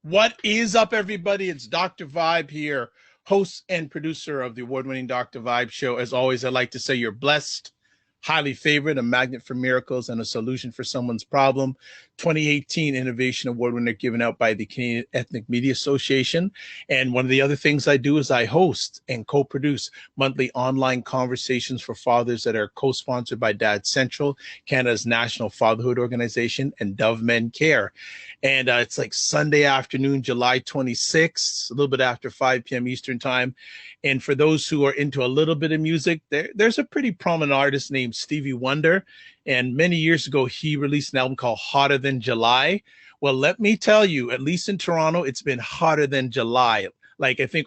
What is up, everybody? It's Dr. Vibe here, host and producer of the award-winning Dr. Vibe show. As always, I'd like to say you're blessed, highly favored, a magnet for miracles, and a solution for someone's problem. 2018 Innovation Award winner given out by the Canadian Ethnic Media Association. And one of the other things I do is I host and co-produce monthly online conversations for fathers that are co-sponsored by Dad Central, Canada's national fatherhood organization, and Dove Men Care. And it's like Sunday afternoon, July 26th, a little bit after 5 p.m. Eastern time. And for those who are into a little bit of music, there's a pretty prominent artist named Stevie Wonder. And many years ago, he released an album called Hotter Than July. Well, let me tell you, at least in Toronto, it's been hotter than July. Like, I think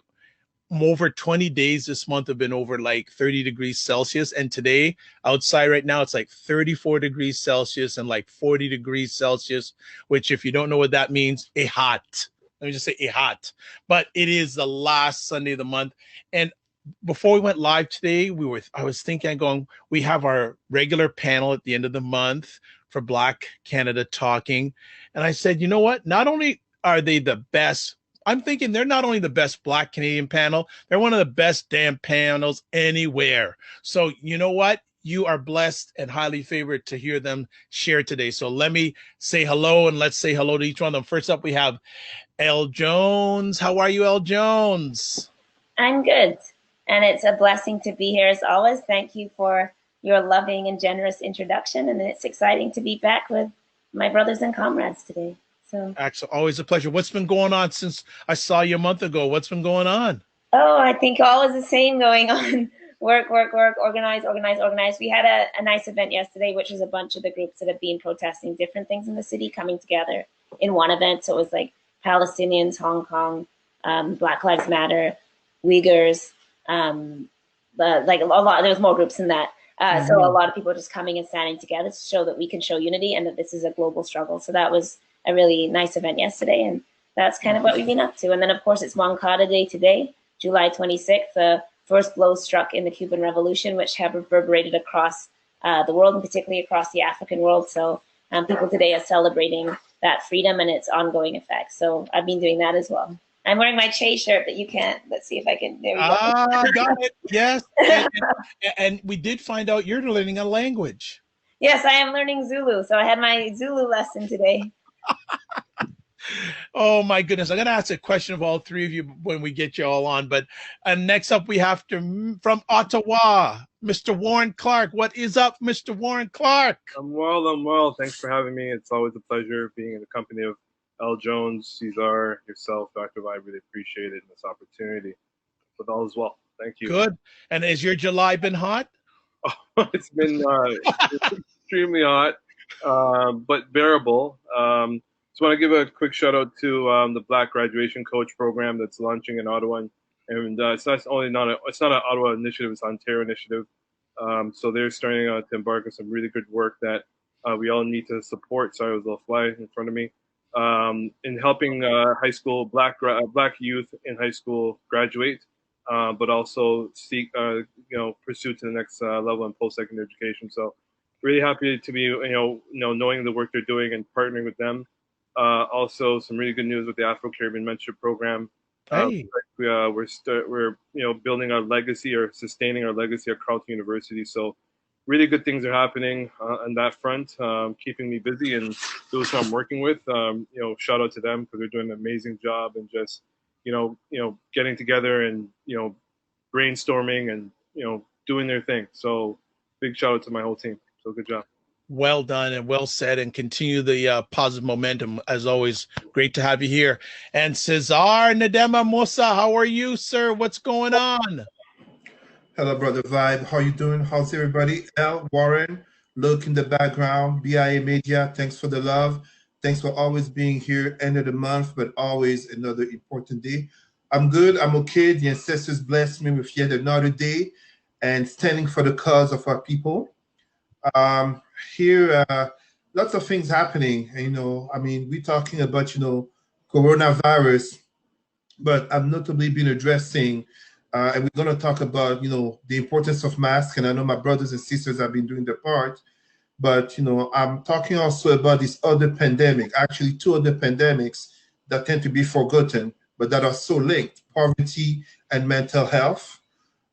over 20 days this month have been over like 30 degrees Celsius. And today outside right now, it's like 34 degrees Celsius and like 40 degrees Celsius, which if you don't know what that means, a hot. Let me just say a hot. But it is the last Sunday of the month. And before we went live today, I was thinking, we have our regular panel at the end of the month for Black Canada Talking. And I said, you know what? Not only are they the best, I'm thinking they're not only the best Black Canadian panel, they're one of the best damn panels anywhere. So you know what? You are blessed and highly favored to hear them share today. So let me say hello, and let's say hello to each one of them. First up, we have Elle Jones. How are you, Elle Jones? I'm good. And it's a blessing to be here as always. Thank you for your loving and generous introduction. And it's exciting to be back with my brothers and comrades today. So, Axel, always a pleasure. What's been going on since I saw you a month ago? What's been going on? Oh, I think all is the same going on. Work, organize. We had a nice event yesterday, which was a bunch of the groups that have been protesting different things in the city coming together in one event. So it was like Palestinians, Hong Kong, Black Lives Matter, Uyghurs, like a lot, there was more groups than that. So a lot of people just coming and standing together to show that we can show unity and that this is a global struggle. So that was a really nice event yesterday, and that's kind of what we've been up to. And then, of course, it's Moncada Day today, July 26th. The first blow struck in the Cuban Revolution, which have reverberated across the world, and particularly across the African world. So people today are celebrating that freedom and its ongoing effects. So I've been doing that as well. I'm wearing my Che shirt, but you can't. Let's see if I can. There we go. I got it. Yes. And we did find out you're learning a language. Yes, I am learning Zulu. So I had my Zulu lesson today. Oh, my goodness. I'm going to ask a question of all three of you when we get you all on. But next up, we have from Ottawa, Mr. Warren Clarke. What is up, Mr. Warren Clarke? I'm well. Thanks for having me. It's always a pleasure being in the company of Elle Jones, Cesar, yourself, Dr. I really appreciate it and this opportunity. But all is well. Thank you. Good. And has your July been hot? Oh, it's been extremely hot, but bearable. Just want to give a quick shout out to the Black Graduation Coach Program that's launching in Ottawa, and it's not an Ottawa initiative; it's an Ontario initiative. So they're starting to embark on some really good work that we all need to support. Sorry, it was a little fly in front of me. In helping high school black youth in high school graduate, but also seek pursue to the next level in post-secondary education. So really happy to be knowing the work they're doing and partnering with them. Also, some really good news with the Afro-Caribbean Mentorship Program. Hey. We're building our legacy or sustaining our legacy at Carleton University. So really good things are happening on that front, keeping me busy, and those who I'm working with, shout out to them because they're doing an amazing job and just, getting together and, brainstorming and, doing their thing. So big shout out to my whole team. So good job. Well done and well said, and continue the positive momentum. As always, great to have you here. And Cesar Ndema-Moussa, how are you, sir? What's going on? Hello, Brother Vibe. How you doing? How's everybody? Elle, Warren, look in the background, BIA Media, thanks for the love. Thanks for always being here, end of the month, but always another important day. I'm good. I'm okay. The ancestors blessed me with yet another day and standing for the cause of our people. Here, lots of things happening. We're talking about, coronavirus, but I've notably been addressing, and we're going to talk about, the importance of masks. And I know my brothers and sisters have been doing their part, but, I'm talking also about this other pandemic, actually two other pandemics that tend to be forgotten, but that are so linked: poverty and mental health.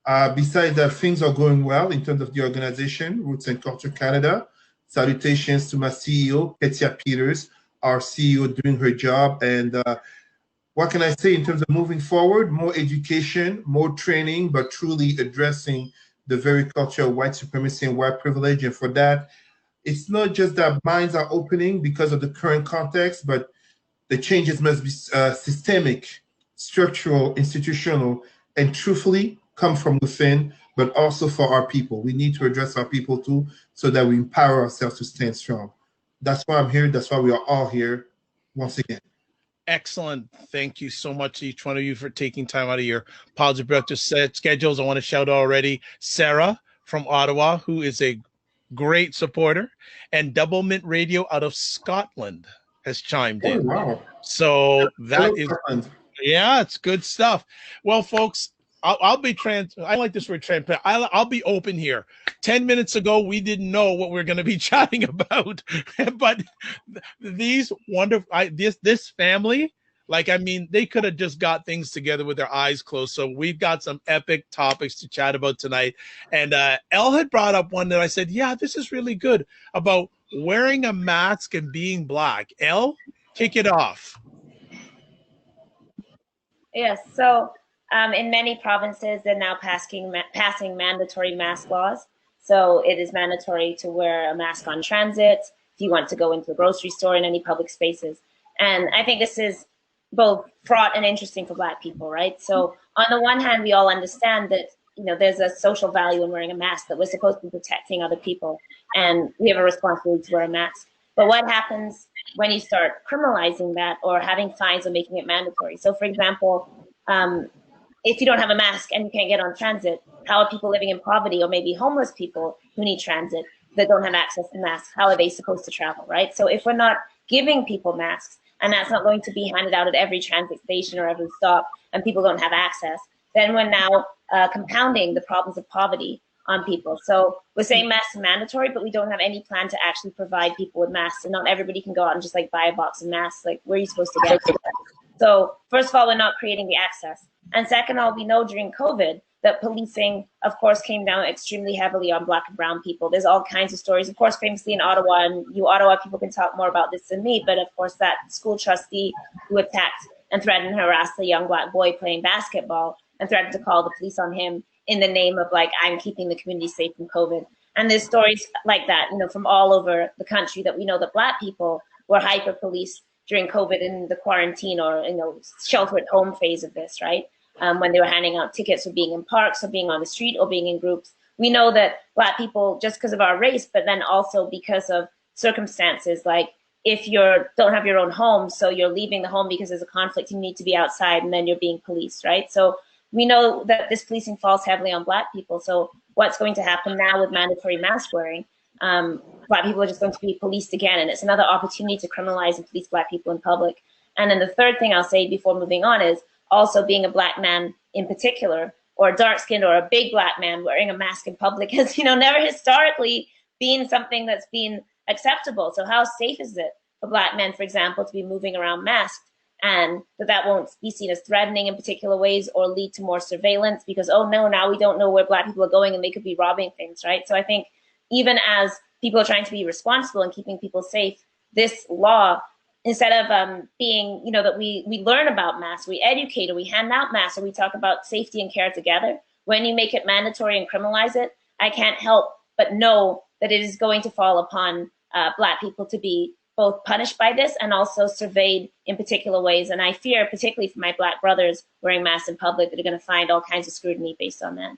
Besides that, things are going well in terms of the organization, Roots and Culture Canada. Salutations to my CEO, Ketia Peters, our CEO, doing her job. And what can I say in terms of moving forward? More education, more training, but truly addressing the very culture of white supremacy and white privilege. And for that, it's not just that minds are opening because of the current context, but the changes must be systemic, structural, institutional, and truthfully come from within, but also for our people. We need to address our people too, so that we empower ourselves to stand strong. That's why I'm here. That's why we are all here once again. Excellent. Thank you so much, each one of you, for taking time out of your positive productive schedules. I want to shout out already Sarah from Ottawa, who is a great supporter, and Double Mint Radio out of Scotland has chimed in. Oh, wow. So that is, Scotland. yeah, it's good stuff. Well, folks, I'll be I like this word transparent. I'll be open here. 10 minutes ago, we didn't know what we are going to be chatting about, but these wonderful, this family, like, I mean, they could have just got things together with their eyes closed. So we've got some epic topics to chat about tonight. And Elle had brought up one that I said, yeah, this is really good, about wearing a mask and being Black. Elle, kick it off. Yes. So in many provinces, they're now passing mandatory mask laws. So it is mandatory to wear a mask on transit if you want to go into a grocery store in any public spaces. And I think this is both fraught and interesting for Black people, right? So on the one hand, we all understand that, you know, there's a social value in wearing a mask, that we're supposed to be protecting other people, and we have a responsibility to wear a mask. But what happens when you start criminalizing that or having fines or making it mandatory? So for example, if you don't have a mask and you can't get on transit, how are people living in poverty, or maybe homeless people who need transit that don't have access to masks? How are they supposed to travel, right? So if we're not giving people masks, and that's not going to be handed out at every transit station or every stop, and people don't have access, then we're now compounding the problems of poverty on people. So we're saying masks are mandatory, but we don't have any plan to actually provide people with masks, and not everybody can go out and just like buy a box of masks. Like, where are you supposed to get them? So first of all, we're not creating the access. And second of all, we know during COVID that policing, of course, came down extremely heavily on Black and brown people. There's all kinds of stories, of course, famously in Ottawa, and you Ottawa people can talk more about this than me, but of course that school trustee who attacked and threatened and harassed a young Black boy playing basketball and threatened to call the police on him in the name of, like, I'm keeping the community safe from COVID. And there's stories like that, you know, from all over the country, that we know that Black people were hyper-policed during COVID in the quarantine or, you know, shelter at home phase of this, right? When they were handing out tickets for being in parks or being on the street or being in groups. We know that Black people, just because of our race, but then also because of circumstances, like if you don't have your own home, so you're leaving the home because there's a conflict, you need to be outside, and then you're being policed, right? So we know that this policing falls heavily on Black people. So what's going to happen now with mandatory mask wearing? Black people are just going to be policed again, and it's another opportunity to criminalize and police Black people in public. And then the third thing I'll say before moving on is also being a Black man in particular, or a dark-skinned or a big Black man wearing a mask in public has, you know, never historically been something that's been acceptable. So how safe is it for Black men, for example, to be moving around masked, and that won't be seen as threatening in particular ways or lead to more surveillance because, oh no, now we don't know where Black people are going and they could be robbing things, right? So I think even as people are trying to be responsible and keeping people safe, this law, instead of being, you know, that we learn about masks, we educate, or we hand out masks, or we talk about safety and care together, when you make it mandatory and criminalize it, I can't help but know that it is going to fall upon Black people to be both punished by this and also surveyed in particular ways. And I fear, particularly for my Black brothers wearing masks in public, that are going to find all kinds of scrutiny based on that.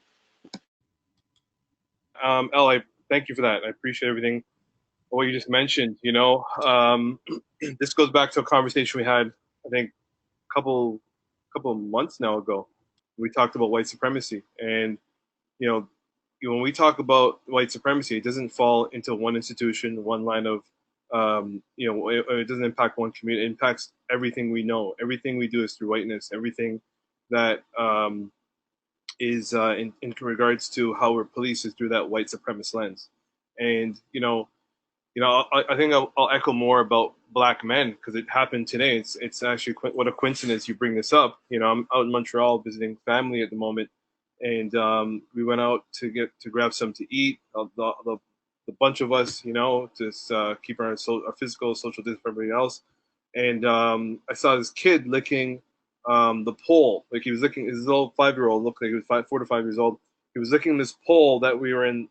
Elle, I thank you for that. I appreciate everything, what you just mentioned. You know, this goes back to a conversation we had, I think, a couple of months now ago. We talked about white supremacy, and you know, when we talk about white supremacy, it doesn't fall into one institution, one line of, you know, it doesn't impact one community. It impacts everything we know. Everything we do is through whiteness. Everything that is in regards to how we're policed is through that white supremacist lens. And I think I'll echo more about black men, because it happened today. It's actually what a coincidence you bring this up. You know, I'm out in Montreal visiting family at the moment, and we went out to grab something to eat. The bunch of us, you know, just keep our physical social distance from everybody else. And I saw this kid licking the pole. Like he was licking his little 5-year-old, looked like he was 4 to 5 years old. He was licking this pole that we were in.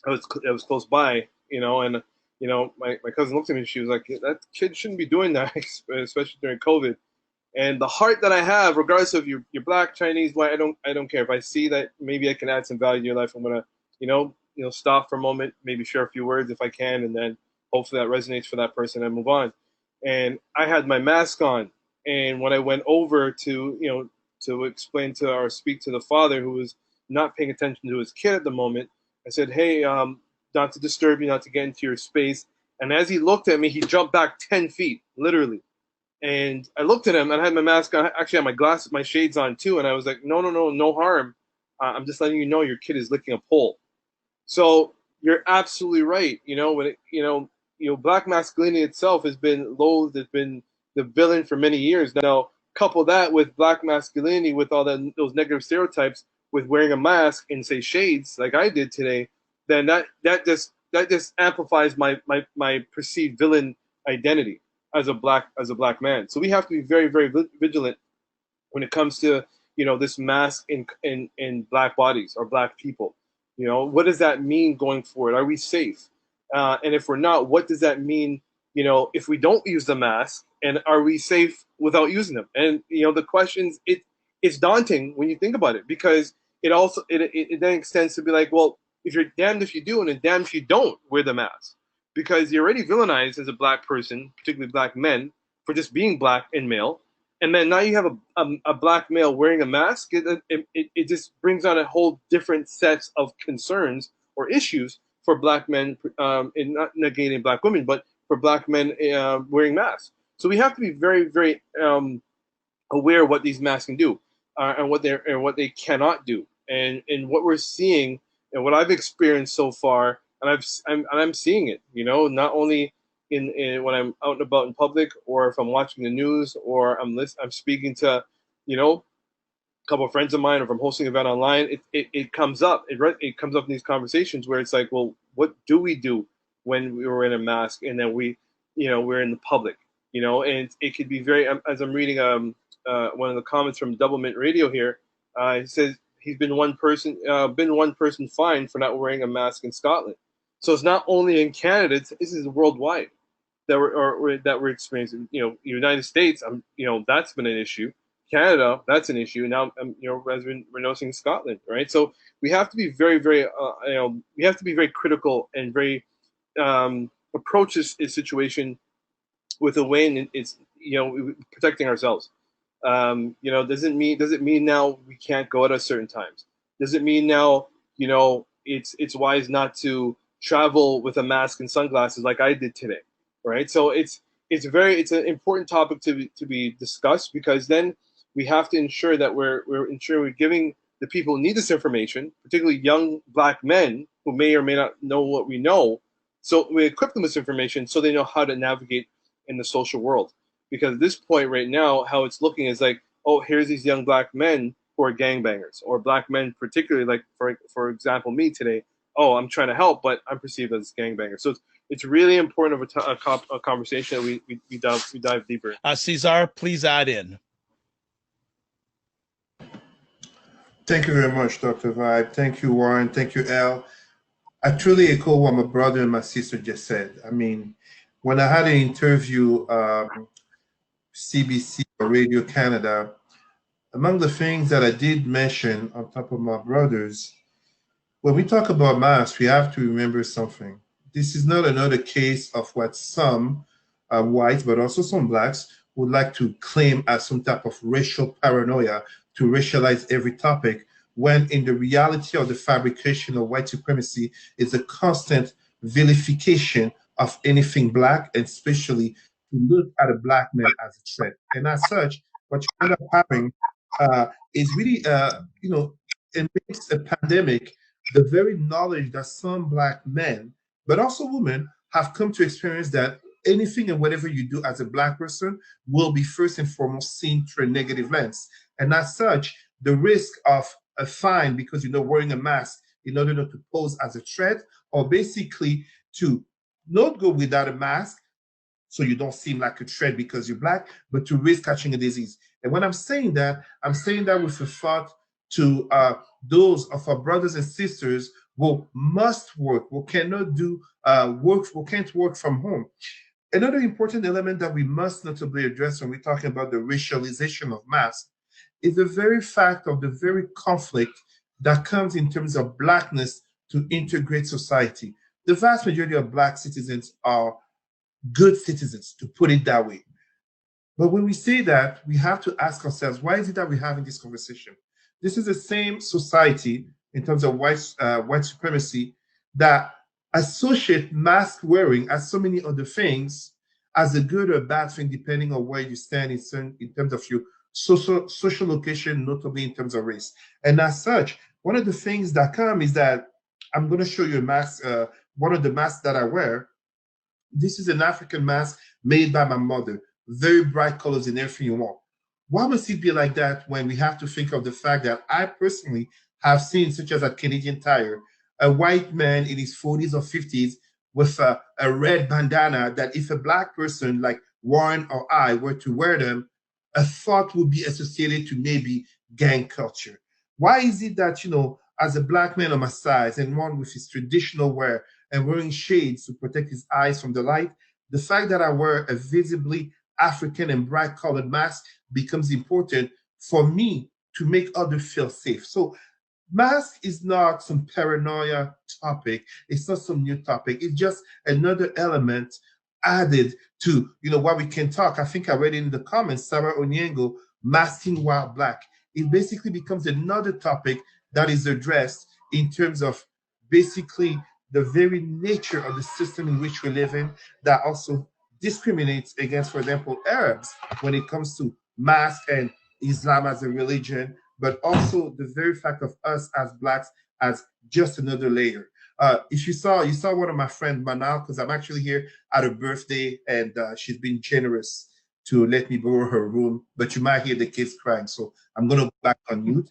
I was close by, you know, and you know, my cousin looked at me and she was like, that kid shouldn't be doing that, especially during COVID. And the heart that I have, regardless of you're black, Chinese, white, I don't care. If I see that maybe I can add some value to your life, I'm gonna, you know, stop for a moment, maybe share a few words if I can, and then hopefully that resonates for that person and move on. And I had my mask on, and when I went over to, you know, to explain to or speak to the father who was not paying attention to his kid at the moment, I said, hey, not to disturb you, not to get into your space. And as he looked at me, he jumped back 10 feet, literally. And I looked at him, and I had my mask on. I actually had my shades on too. And I was like, no harm. I'm just letting you know your kid is licking a pole. So you're absolutely right. You know, when black masculinity itself has been loathed, has been the villain for many years. Now, couple that with black masculinity, with all those negative stereotypes, with wearing a mask and say shades like I did today, then that just amplifies my perceived villain identity as a black man. So we have to be very, very vigilant when it comes to, you know, this mask in black bodies or black people. You know, what does that mean going forward? Are we safe? And if we're not, what does that mean? You know, if we don't use the mask, and are we safe without using them? And you know, the questions, it's daunting when you think about it, because it also it then extends to be like, well, if you're damned if you do and damned if you don't wear the mask, because you're already villainized as a black person, particularly black men, for just being black and male. And then now you have a black male wearing a mask. It just brings on a whole different set of concerns or issues for black men, and not negating black women, but for black men wearing masks. So we have to be very, very aware of what these masks can do, and what they cannot do, and what we're seeing and what I've experienced so far, and I'm seeing it. You know, not only in when I'm out and about in public, or if I'm watching the news, or I'm speaking to, you know, a couple of friends of mine, or if I'm hosting an event online, it comes up. It comes up in these conversations where it's like, well, what do we do when we were in a mask and then we're in the public, you know? And it could be very, as I'm reading one of the comments from Double Mint Radio here, he says he's been one person fined for not wearing a mask in Scotland. So it's not only in Canada; this is worldwide that we're experiencing. You know, United States, you know, that's been an issue. Canada, that's an issue. Now, you know, as we're noticing Scotland, right? So we have to be very, very, we have to be very critical and very approach this situation with a way, and it's, you know, protecting ourselves. You know, does it mean now we can't go out at certain times? Does it mean now, you know, it's wise not to travel with a mask and sunglasses like I did today, right? So it's an important topic to be discussed, because then we have to ensure that we're giving the people who need this information, particularly young black men who may or may not know what we know. So we equip them with this information so they know how to navigate in the social world. Because at this point right now, how it's looking is like, oh, here's these young black men who are gangbangers, or black men, particularly, like for example, me today. Oh, I'm trying to help, but I'm perceived as a gangbanger. So it's really important of a conversation that we dive deeper. Cesar, please add in. Thank you very much, Dr. Vibe. Thank you, Warren. Thank you, Elle. I truly echo what my brother and my sister just said. I mean, when I had an interview, CBC or Radio Canada, among the things that I did mention on top of my brothers, when we talk about masks, we have to remember something. This is not another case of what some whites, but also some blacks, would like to claim as some type of racial paranoia, to racialize every topic, when in the reality of the fabrication of white supremacy is a constant vilification of anything black, and especially to look at a black man as a threat. And as such, what you end up having is really, you know, it makes a pandemic the very knowledge that some black men, but also women, have come to experience, that anything and whatever you do as a Black person will be first and foremost seen through a negative lens. And as such, the risk of a fine because you're not wearing a mask in order not to pose as a threat, or basically to not go without a mask so you don't seem like a threat because you're Black, but to risk catching a disease. And when I'm saying that with a thought to those of our brothers and sisters who must work, who cannot do who can't work from home. Another important element that we must notably address when we're talking about the racialization of masks is the very fact of the very conflict that comes in terms of Blackness to integrate society. The vast majority of Black citizens are good citizens, to put it that way. But when we say that, we have to ask ourselves, why is it that we're having this conversation? This is the same society in terms of white supremacy that associate mask wearing as so many other things as a good or bad thing, depending on where you stand in terms of your social location, notably in terms of race. And as such, one of the things that come is that I'm going to show you a mask, one of the masks that I wear. This is an African mask made by my mother, very bright colors and everything you want. Why must it be like that when we have to think of the fact that I personally have seen, such as at Canadian Tire, a white man in his 40s or 50s with a red bandana that if a Black person like Warren or I were to wear them, a thought would be associated to maybe gang culture. Why is it that, as a Black man on my size and one with his traditional wear and wearing shades to protect his eyes from the light, the fact that I wear a visibly African and bright colored mask becomes important for me to make others feel safe. So mask is not some paranoia topic. It's not some new topic. It's just another element added to, what we can talk. I think I read in the comments, Sarah Onyengo, masking while Black. It basically becomes another topic that is addressed in terms of basically the very nature of the system in which we live in that also discriminates against, for example, Arabs when it comes to mask and Islam as a religion, but also the very fact of us as Blacks as just another layer. If you saw one of my friends, Manal, because I'm actually here at her birthday and she's been generous to let me borrow her room, but you might hear the kids crying, so I'm going to go back on mute.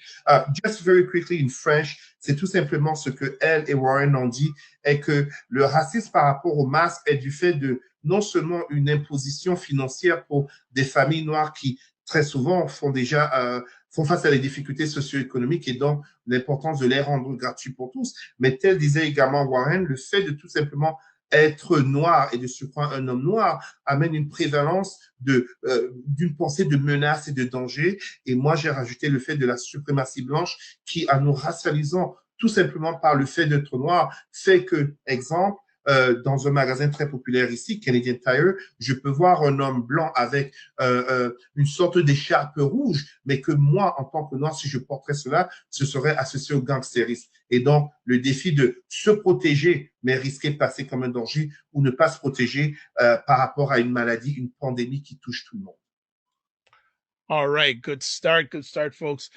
Just very quickly in French, c'est tout simplement ce que Elle et Warren ont dit, est que le racisme par rapport au masque est du fait de non seulement une imposition financière pour des familles noires qui très souvent font face à des difficultés socio-économiques et donc l'importance de les rendre gratuits pour tous, mais tel disait également Warren, le fait de tout simplement être noir et de surcroît un homme noir amène une prévalence d'une pensée de menace et de danger. Et moi, j'ai rajouté le fait de la suprématie blanche qui, en nous racialisant tout simplement par le fait d'être noir, fait que, exemple, dans un magasin très populaire ici, Canadian Tire, je peux voir un homme blanc avec une sorte d'écharpe rouge, mais que moi, en tant que noir, si je porterais cela, ce serait associé au gangstérisme. Et donc, le défi de se protéger, mais risquer de passer comme un danger, ou ne pas se protéger par rapport à une maladie, une pandémie qui touche tout le monde. All right, good start, folks.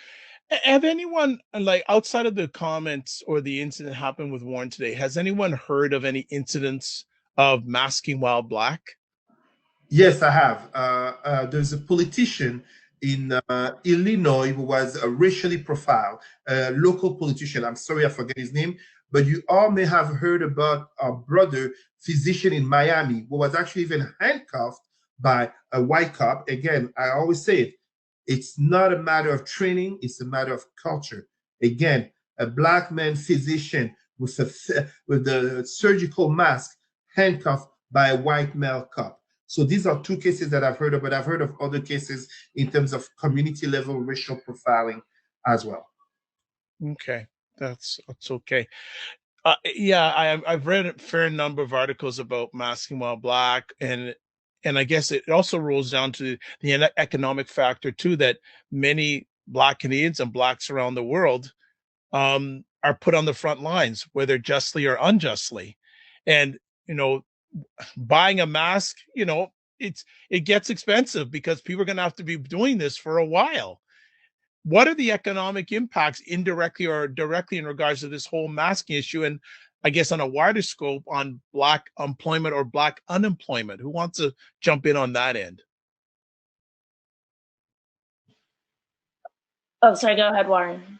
Have anyone, like, outside of the comments or the incident happened with Warren today, has anyone heard of any incidents of masking while Black? Yes, I have. There's a politician in Illinois who was racially profiled, a local politician. I'm sorry, I forget his name, but you all may have heard about a brother physician in Miami who was actually even handcuffed by a white cop. Again, I always say it. It's not a matter of training, it's a matter of culture. Again, a Black man physician with the surgical mask handcuffed by a white male cop. So these are two cases that I've heard of, but I've heard of other cases in terms of community level racial profiling as well. Okay, that's okay. Yeah, I've read a fair number of articles about masking while Black, and I guess it also rolls down to the economic factor too, that many Black Canadians and Blacks around the world are put on the front lines, whether justly or unjustly. And, buying a mask, it gets expensive because people are going to have to be doing this for a while. What are the economic impacts indirectly or directly in regards to this whole masking issue? And I guess, on a wider scope on Black employment or Black unemployment. Who wants to jump in on that end? Oh, sorry, go ahead, Warren.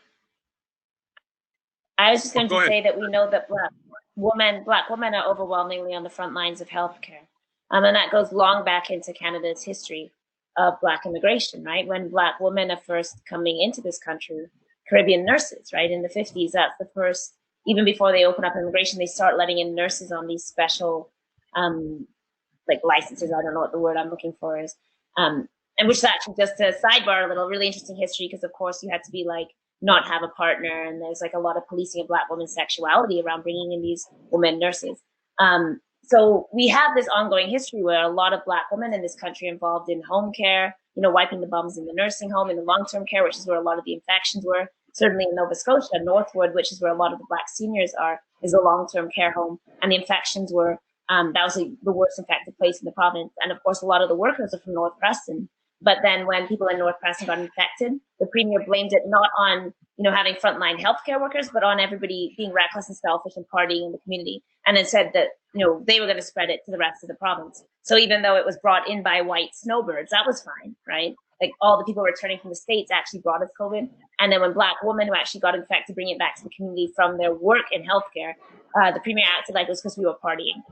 I was just going Go to ahead. say that we know that Black women are overwhelmingly on the front lines of healthcare. And that goes long back into Canada's history of Black immigration, right? When Black women are first coming into this country, Caribbean nurses, right? In the 50s, that's the first, even before they open up immigration, they start letting in nurses on these special, like licenses. I don't know what the word I'm looking for is. And which is actually, just to sidebar a little, really interesting history, because of course you had to be like, not have a partner, and there's like a lot of policing of Black women's sexuality around bringing in these women nurses. So we have this ongoing history where a lot of Black women in this country are involved in home care, you know, wiping the bums in the nursing home, in the long-term care, which is where a lot of the infections were. Certainly in Nova Scotia, Northwood, which is where a lot of the Black seniors are, is a long-term care home, and the infections were that was the worst infected place in the province. And of course, a lot of the workers are from North Preston. But then when people in North Preston got infected, the premier blamed it not on, you know, having frontline healthcare workers, but on everybody being reckless and selfish and partying in the community. And then said that, you know, they were going to spread it to the rest of the province. So even though it was brought in by white snowbirds, that was fine, right? Like all the people returning from the States actually brought us COVID. And then when Black women who actually got infected bring it back to the community from their work in healthcare, the premier acted like it was because we were partying.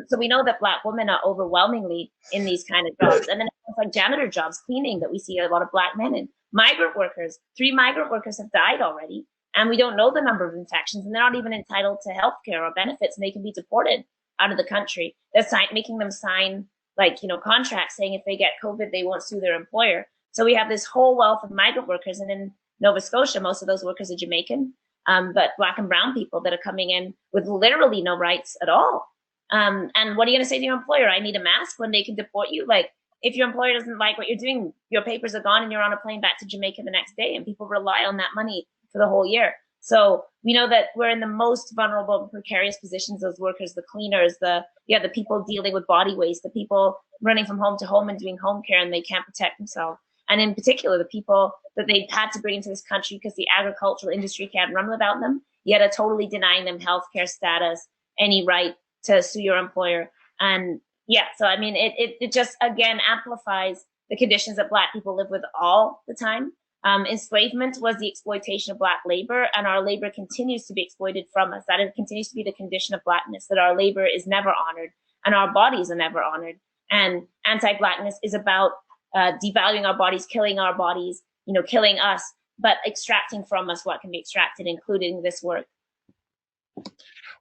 So we know that Black women are overwhelmingly in these kind of jobs. And then it's like janitor jobs, cleaning, that we see a lot of Black men in. Migrant workers, 3 migrant workers have died already. And we don't know the number of infections, and they're not even entitled to health care or benefits, and they can be deported out of the country. They're making them sign, like, you know, contracts saying if they get COVID, they won't sue their employer. So we have this whole wealth of migrant workers. And in Nova Scotia, most of those workers are Jamaican, but Black and brown people that are coming in with literally no rights at all. And what are you going to say to your employer? I need a mask, when they can deport you? Like, if your employer doesn't like what you're doing, your papers are gone and you're on a plane back to Jamaica the next day, and people rely on that money for the whole year. So we know that we're in the most vulnerable, precarious positions, those workers, the cleaners, the people dealing with body waste, the people running from home to home and doing home care, and they can't protect themselves. And in particular, the people that they've had to bring into this country because the agricultural industry can't run without them, yet are totally denying them healthcare status, any right to sue your employer. And yeah, so I mean, it just, again, amplifies the conditions that Black people live with all the time. Enslavement was the exploitation of Black labor, and our labor continues to be exploited from us. That it continues to be the condition of Blackness, that our labor is never honored and our bodies are never honored. And anti-Blackness is about devaluing our bodies, killing our bodies, you know, killing us, but extracting from us what can be extracted, including this work.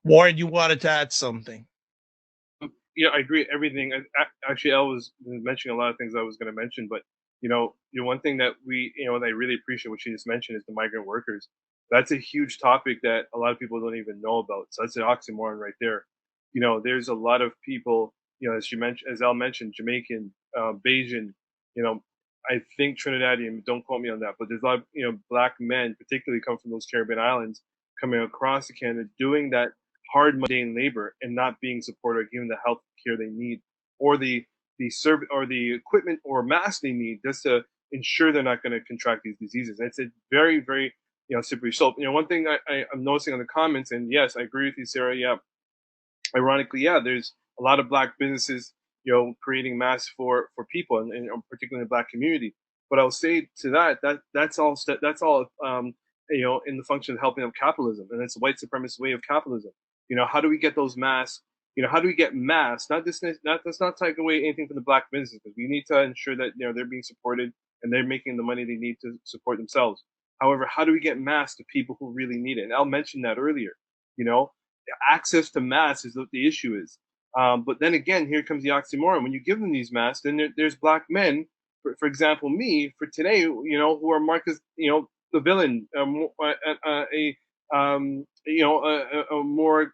Warren, you wanted to add something. Yeah, I agree with everything. Actually, Elle was mentioning a lot of things I was going to mention, but one thing that and I really appreciate what she just mentioned is the migrant workers. That's a huge topic that a lot of people don't even know about. So that's an oxymoron right there. There's a lot of people, as Elle mentioned, Jamaican, Bajan, I think Trinidadian, don't quote me on that, but there's a lot of, Black men, particularly come from those Caribbean islands, coming across to Canada, doing that hard, mundane labor and not being supported or given the health care they need, or the service or the equipment or mask they need, just to ensure they're not going to contract these diseases. And it's a very, very, slippery slope. One thing I'm noticing on the comments, and yes, I agree with you, Sarah. Yeah, ironically, yeah, there's a lot of Black businesses, creating masks for people, and particularly in the Black community. But I'll say to that's all in the function of helping up capitalism, and it's a white supremacist way of capitalism. How do we get those masks? How do we get masks? Let's not take away anything from the Black businesses, because we need to ensure that they're being supported and they're making the money they need to support themselves. However, how do we get masks to people who really need it? And I'll mention that earlier. Access to masks is what the issue is. But then again, here comes the oxymoron. When you give them these masks, then there's Black men, for example, me, for today, who are marked as, the villain, a more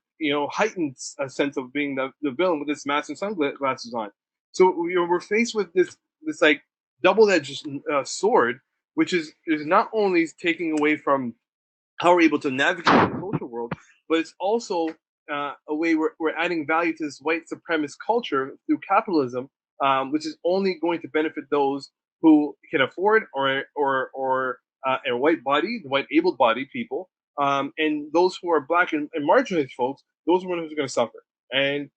heightened sense of being the villain with this mask and sunglasses on. So we're faced with this like double-edged sword, which is not only taking away from how we're able to navigate the social world, but it's also a way we're adding value to this white supremacist culture through capitalism, which is only going to benefit those who can afford or white able-bodied people, and those who are Black and marginalized folks those are the ones who are going to suffer. And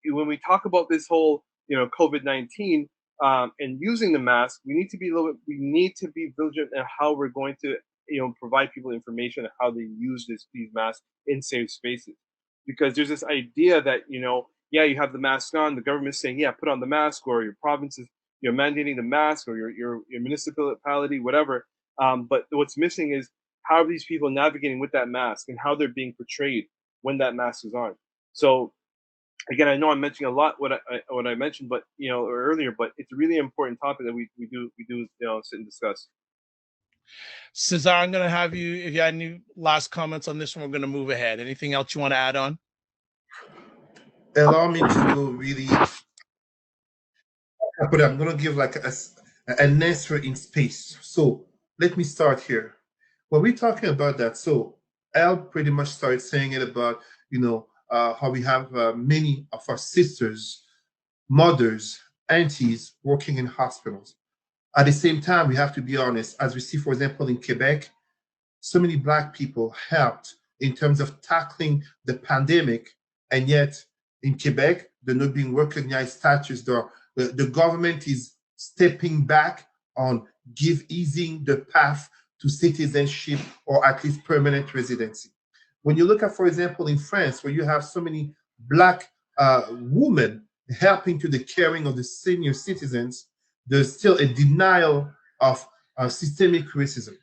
when we talk about this whole COVID-19 and using the mask, we need to be vigilant in how we're going to provide people information on how they use these masks in safe spaces, because there's this idea that yeah, you have the mask on, the government's saying, yeah, put on the mask, or your province is mandating the mask, or your municipality, whatever. But what's missing is how are these people navigating with that mask and how they're being portrayed when that mask is on. So again, I know I'm mentioning a lot what I mentioned, but earlier, but it's a really important topic that we do sit and discuss. Cesar, I'm going to have you, if you had any last comments on this one, we're going to move ahead. Anything else you want to add on? Allow me to really, but I'm going to give like an answer in space. So let me start here. When we're talking about that, so Elle pretty much started saying it about, how we have many of our sisters, mothers, aunties working in hospitals. At the same time, we have to be honest, as we see, for example, in Quebec, so many Black people helped in terms of tackling the pandemic, and yet in Quebec, they're not being recognized status. The government is stepping back on easing the path to citizenship or at least permanent residency. When you look at, for example, in France, where you have so many Black women helping to the caring of the senior citizens, there's still a denial of systemic racism.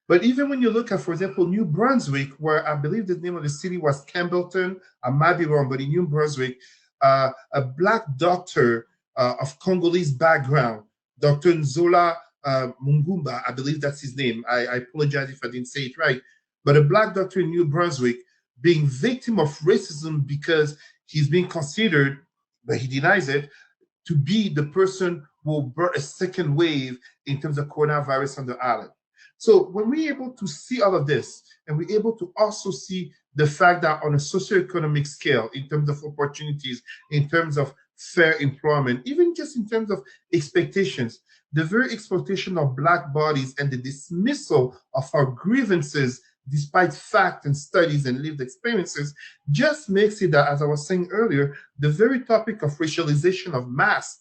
But even when you look at, for example, New Brunswick, where I believe the name of the city was Campbellton, I might be wrong, but in New Brunswick, a Black doctor of Congolese background, Dr. Nzola Mungumba, I believe that's his name. I apologize if I didn't say it right. But a Black doctor in New Brunswick being victim of racism because he's being considered, but he denies it, to be the person who will bring a second wave in terms of coronavirus on the island. So when we're able to see all of this, and we're able to also see the fact that on a socioeconomic scale, in terms of opportunities, in terms of fair employment, even just in terms of expectations, the very exploitation of Black bodies and the dismissal of our grievances, despite fact and studies and lived experiences, just makes it that, as I was saying earlier, the very topic of racialization of mass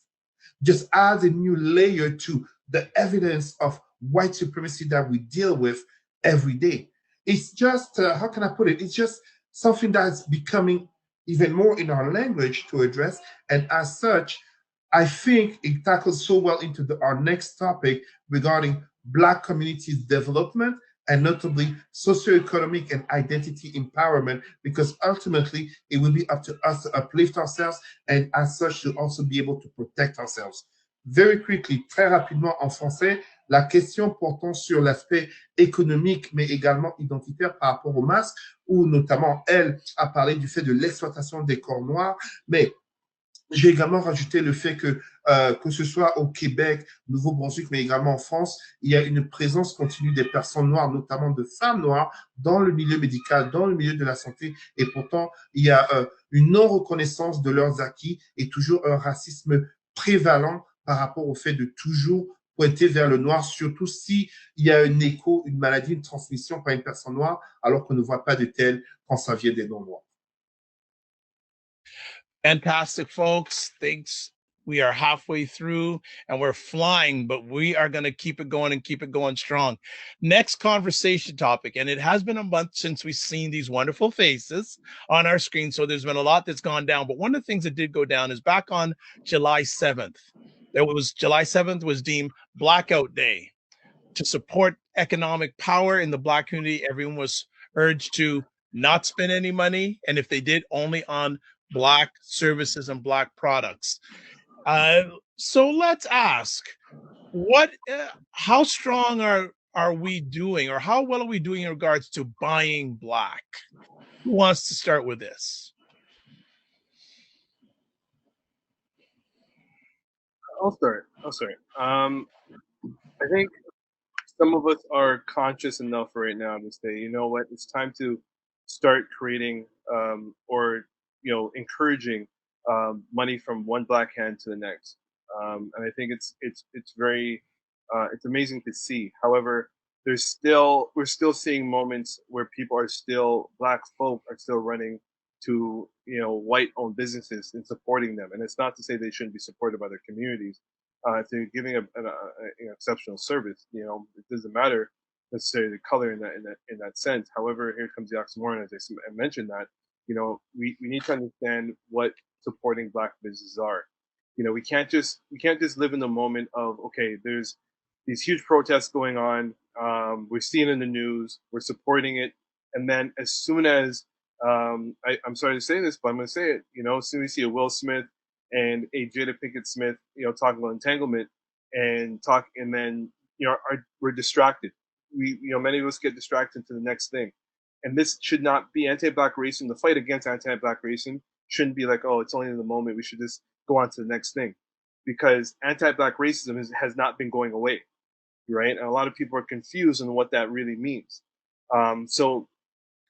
just adds a new layer to the evidence of white supremacy that we deal with every day. It's just, how can I put it? It's just something that's becoming even more in our language to address. And as such, I think it tackles so well into our next topic regarding Black communities development, and notably socioeconomic and identity empowerment, because ultimately it will be up to us to uplift ourselves and as such to also be able to protect ourselves. Very quickly, très rapidement en français, la question portant sur l'aspect économique, mais également identitaire par rapport au masque, où notamment elle a parlé du fait de l'exploitation des corps noirs, mais j'ai également rajouté le fait que ce soit au Québec, Nouveau-Brunswick, mais également en France, il y a une présence continue des personnes noires, notamment de femmes noires, dans le milieu médical, dans le milieu de la santé, et pourtant, il y a une non-reconnaissance de leurs acquis et toujours un racisme prévalent par rapport au fait de toujours pointer vers le noir, surtout s'il y a un écho, une maladie, une transmission par une personne noire, alors qu'on ne voit pas de tel quand ça vient des non-noirs. Fantastic, folks. Thanks. We are halfway through and we're flying, but we are going to keep it going and keep it going strong. Next conversation topic, and it has been a month since we've seen these wonderful faces on our screen, so there's been a lot that's gone down, but one of the things that did go down is back on July 7th. July 7th was deemed Blackout Day. To support economic power in the Black community, everyone was urged to not spend any money, and if they did, only on Black services and Black products. So let's ask, how strong are we doing, or how well are we doing in regards to buying Black? Who wants to start with this? I'll start. I think some of us are conscious enough right now to say, you know what, it's time to start creating or encouraging money from one Black hand to the next. And I think it's very it's amazing to see. However, we're still seeing moments where Black folk are still running to, you know, white-owned businesses and supporting them. And it's not to say they shouldn't be supported by their communities. If they're giving an exceptional service, you know, it doesn't matter necessarily the color in that sense. However, here comes the oxymoron, as I mentioned that, you know, we need to understand what supporting Black businesses are. You know, we can't just live in the moment of, okay, there's these huge protests going on. We're seeing it in the news, we're supporting it, and then as soon as I'm sorry to say this, but I'm going to say it. You know, as soon as we see a Will Smith and a Jada Pinkett Smith, you know, talking about entanglement and then, you know, we're distracted. You know, many of us get distracted to the next thing. And this should not be anti-Black racism. The fight against anti-Black racism shouldn't be like, oh, it's only in the moment. We should just go on to the next thing. Because anti-Black racism has not been going away, right? And a lot of people are confused on what that really means. So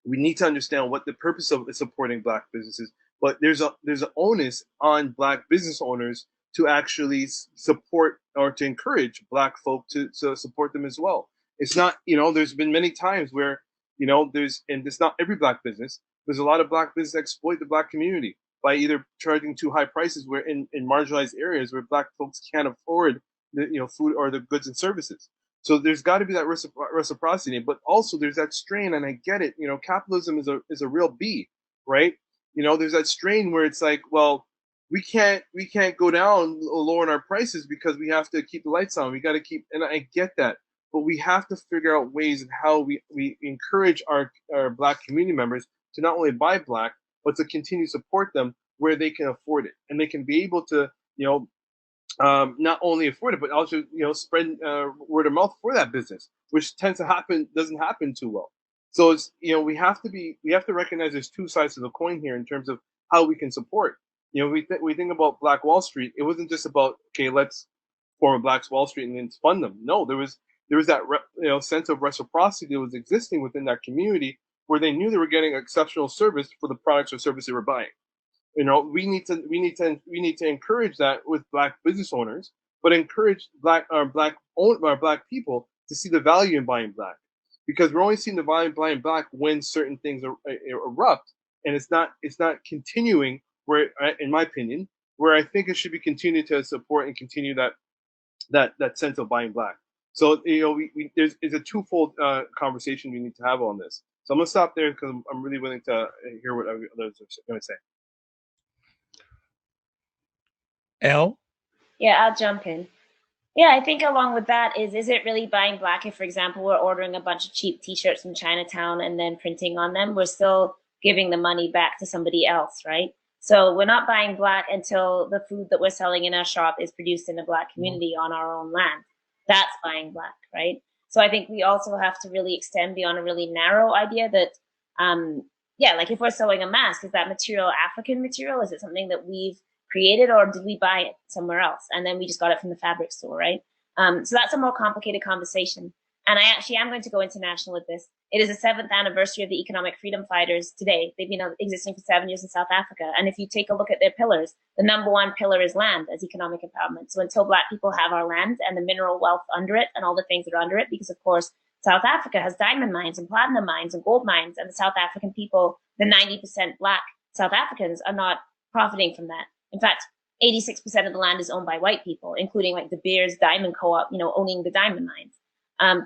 we need to understand what the purpose of supporting Black businesses, but there's an onus on Black business owners to actually support or to encourage Black folk to support them as well. It's not, you know, there's been many times where, you know, and it's not every Black business. There's a lot of Black businesses exploit the Black community by either charging too high prices where in marginalized areas where Black folks can't afford the, you know, food or the goods and services. So there's got to be that reciprocity, but also there's that strain, and I get it. You know, capitalism is a real B, right? You know, there's that strain where it's like, well, we can't go down lower in our prices because we have to keep the lights on. We got to keep, and I get that, but we have to figure out ways of how we encourage our Black community members to not only buy Black, but to continue to support them where they can afford it, and they can be able to, you know, not only afford it, but also, you know, spread word of mouth for that business, which doesn't happen too well. So it's, you know, we have to recognize there's two sides to the coin here in terms of how we can support. You know, we think about Black Wall Street. It wasn't just about, okay, let's form a Black Wall Street and then fund them. No, there was that you know, sense of reciprocity that was existing within that community where they knew they were getting exceptional service for the products or service they were buying. You know, we need to encourage that with Black business owners, but encourage Black people to see the value in buying Black, because we're only seeing the value in buying Black when certain things erupt, and it's not continuing where, in my opinion, where I think it should be continued to support and continue that sense of buying Black. So, you know, there's a twofold conversation we need to have on this. So I'm gonna stop there because I'm really willing to hear what others are going to say. Elle? Yeah, I'll jump in. Yeah, I think along with that is it really buying Black if, for example, we're ordering a bunch of cheap T-shirts from Chinatown and then printing on them? We're still giving the money back to somebody else, right? So we're not buying Black until the food that we're selling in our shop is produced in a Black community on our own land. That's buying Black, right? So I think we also have to really extend beyond a really narrow idea that, yeah, like if we're sewing a mask, is that material African material? Is it something that we've created, or did we buy it somewhere else and then we just got it from the fabric store, right? So that's a more complicated conversation. And I actually am going to go international with this. It is the 7th anniversary of the economic freedom fighters today. They've been existing for 7 years in South Africa. And if you take a look at their pillars, the number one pillar is land as economic empowerment. So until Black people have our land and the mineral wealth under it and all the things that are under it, because of course, South Africa has diamond mines and platinum mines and gold mines, and the South African people, the 90% Black South Africans, are not profiting from that. In fact, 86% of the land is owned by white people, including like the Beers Diamond Co-op, you know, owning the diamond mines.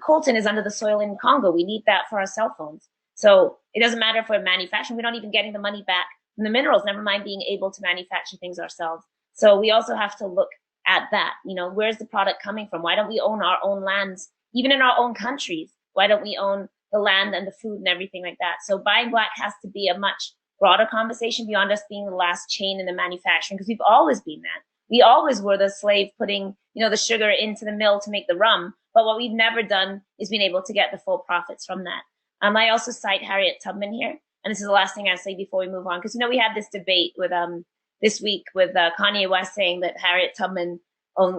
Coltan is under the soil in Congo. We need that for our cell phones. So it doesn't matter if we're manufacturing. We're not even getting the money back from the minerals, never mind being able to manufacture things ourselves. So we also have to look at that. You know, where's the product coming from? Why don't we own our own lands, even in our own countries? Why don't we own the land and the food and everything like that? So buying Black has to be a much broader conversation beyond us being the last chain in the manufacturing, because we've always been that. We always were the slave putting, you know, the sugar into the mill to make the rum. But what we've never done is been able to get the full profits from that. I also cite Harriet Tubman here, and this is the last thing I say before we move on, because, you know, we had this debate with this week with Kanye West saying that Harriet Tubman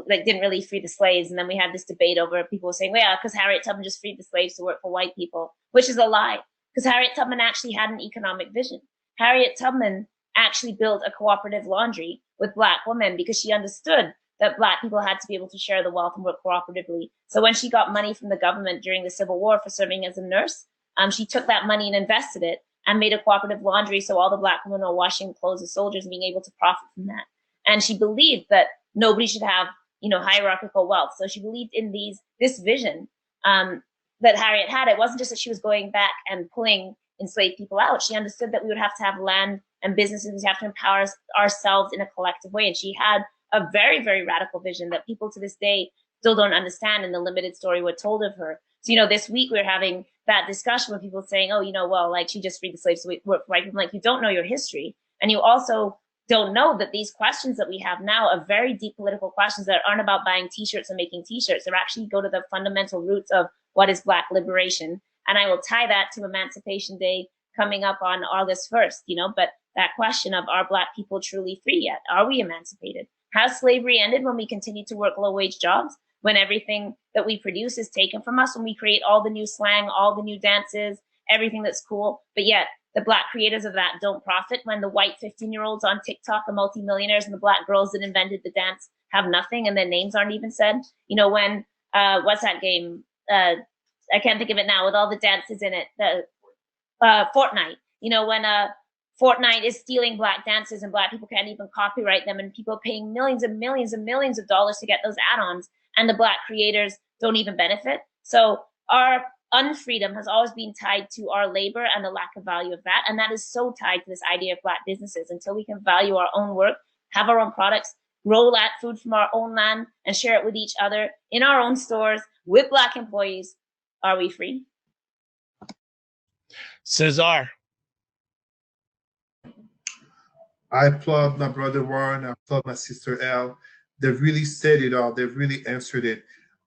didn't really free the slaves, and then we had this debate over people saying, well, yeah, because Harriet Tubman just freed the slaves to work for white people, which is a lie, because Harriet Tubman actually had an economic vision. Harriet Tubman actually built a cooperative laundry with Black women because she understood that Black people had to be able to share the wealth and work cooperatively. So when she got money from the government during the Civil War for serving as a nurse, she took that money and invested it and made a cooperative laundry so all the Black women are washing clothes of soldiers and being able to profit from that. And she believed that nobody should have, hierarchical wealth. So she believed in this vision that Harriet had. It wasn't just that she was going back and pulling enslaved people out. She understood that we would have to have land and businesses. We have to empower ourselves in a collective way. And she had a very, very radical vision that people to this day still don't understand in the limited story we're told of her. So, this week we're having that discussion with people saying, oh, well, like she just freed the slaves. So white people, like, you don't know your history. And you also don't know that these questions that we have now are very deep political questions that aren't about buying T-shirts and making T-shirts. They actually go to the fundamental roots of what is Black liberation. And I will tie that to Emancipation Day coming up on August 1st, but that question of, are Black people truly free yet? Are we emancipated? Has slavery ended when we continue to work low-wage jobs, when everything that we produce is taken from us, when we create all the new slang, all the new dances, everything that's cool, but yet the Black creators of that don't profit, when the white 15-year-olds on TikTok are multimillionaires and the Black girls that invented the dance have nothing and their names aren't even said? When, what's that game? I can't think of it now, with all the dances in it, Fortnite. When Fortnite is stealing Black dances and Black people can't even copyright them, and people are paying millions and millions and millions of dollars to get those add-ons, and the Black creators don't even benefit. So our unfreedom has always been tied to our labor and the lack of value of that. And that is so tied to this idea of Black businesses. Until we can value our own work, have our own products, grow that food from our own land, and share it with each other in our own stores with Black employees, are we free? Cesar. I applaud my brother Warren. I applaud my sister Elle. They've really said it all. They've really answered it.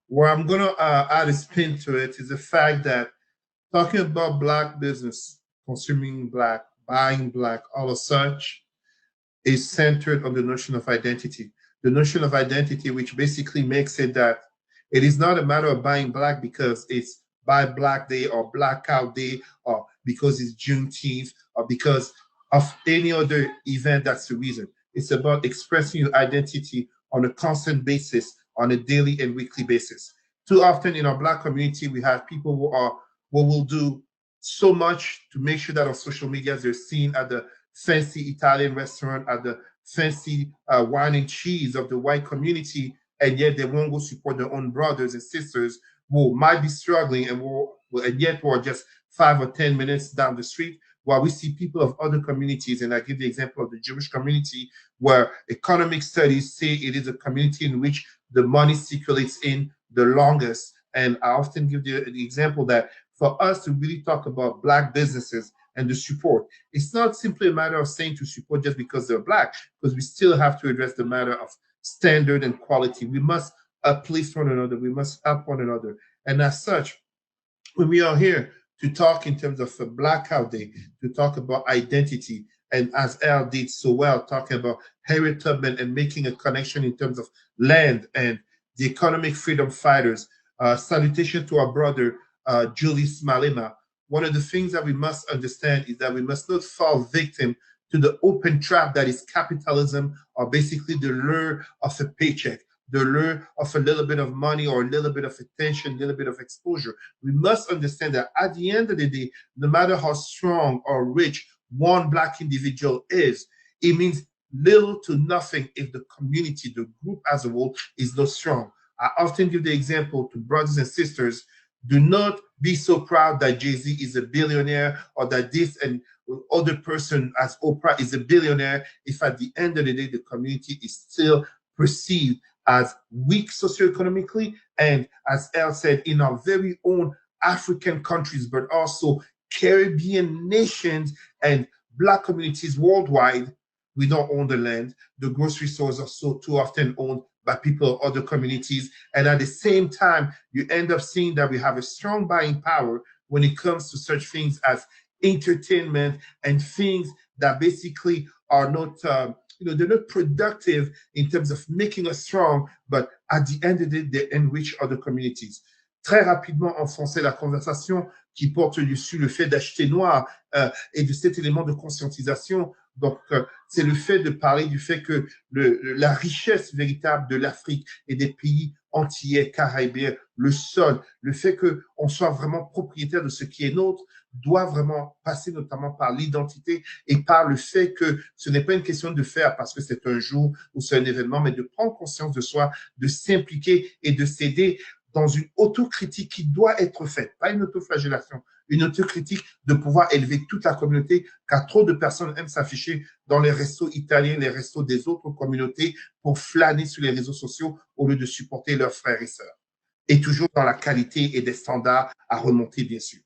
Where I'm going to add a spin to it is the fact that talking about Black business, consuming Black, buying Black, all of such, is centered on the notion of identity. The notion of identity, which basically makes it that it is not a matter of buying Black because it's Buy Black Day or Blackout Day, or because it's Juneteenth, or because of any other event. That's the reason. It's about expressing your identity on a constant basis, on a daily and weekly basis. Too often in our Black community, we have people who will do so much to make sure that on social media they're seen at the fancy Italian restaurant, at the fancy wine and cheese of the white community, and yet they won't go support their own brothers and sisters who might be struggling and yet who are just 5 or 10 minutes down the street, while we see people of other communities. And I give the example of the Jewish community, where economic studies say it is a community in which the money circulates in the longest. And I often give the example that for us to really talk about Black businesses and the support, it's not simply a matter of saying to support just because they're Black, because we still have to address the matter of standard and quality. We must uplift one another. We must help one another. And as such, when we are here to talk in terms of a Blackout Day, to talk about identity, and as Elle did so well, talking about Harriet Tubman and making a connection in terms of land and the economic freedom fighters. Salutation to our brother, Julius Malema. One of the things that we must understand is that we must not fall victim to the open trap that is capitalism, or basically the lure of a paycheck, the lure of a little bit of money or a little bit of attention, a little bit of exposure. We must understand that at the end of the day, no matter how strong or rich one Black individual is, it means little to nothing if the community, the group as a whole, is not strong. I often give the example to brothers and sisters: do not be so proud that Jay-Z is a billionaire, or that this and other person as Oprah is a billionaire, if at the end of the day, the community is still perceived as weak socioeconomically, and as Elle said, in our very own African countries, but also Caribbean nations and Black communities worldwide. We don't own the land. The grocery stores are so too often owned by people of other communities. And at the same time, you end up seeing that we have a strong buying power when it comes to such things as entertainment and things that basically are not, they're not productive in terms of making us strong, but at the end of the day, they enrich other communities. Très rapidement, enfoncer la conversation qui porte dessus le fait d'acheter noir et de cet élément de conscientisation. Donc, c'est le fait de parler du fait que la richesse véritable de l'Afrique et des pays antillais, caribéens, le sol, le fait qu'on soit vraiment propriétaire de ce qui est nôtre, doit vraiment passer notamment par l'identité et par le fait que ce n'est pas une question de faire parce que c'est un jour ou c'est un événement, mais de prendre conscience de soi, de s'impliquer et de s'aider dans une autocritique qui doit être faite, pas une autoflagellation, une autocritique de pouvoir élever toute la communauté, car trop de personnes aiment s'afficher dans les restos italiens, les restos des autres communautés pour flâner sur les réseaux sociaux au lieu de supporter leurs frères et sœurs. Et toujours dans la qualité et des standards à remonter, bien sûr.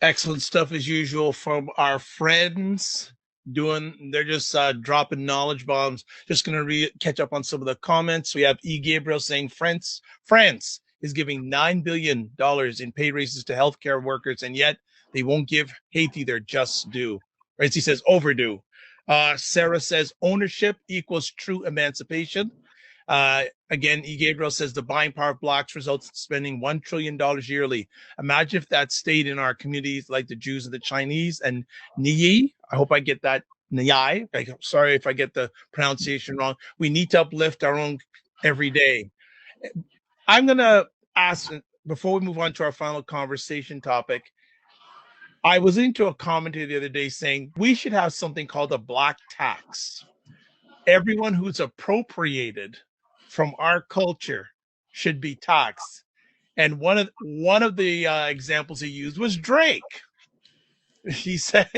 Excellent stuff as usual from our friends. They're just dropping knowledge bombs. Just going to catch up on some of the comments. We have E. Gabriel saying France is giving $9 billion in pay raises to healthcare workers, and yet they won't give Haiti their just due. Or as he says, overdue. Sarah says ownership equals true emancipation. Again, E. Gabriel says the buying power of blacks results in spending $1 trillion yearly. Imagine if that stayed in our communities like the Jews and the Chinese. And Niyi, I hope I get that, Niyai, sorry if I get the pronunciation wrong. We need to uplift our own every day. I'm going to ask, before we move on to our final conversation topic, I was into a commentary the other day saying we should have something called a black tax. Everyone who's appropriated from our culture should be taxed. And one of the examples he used was Drake. He said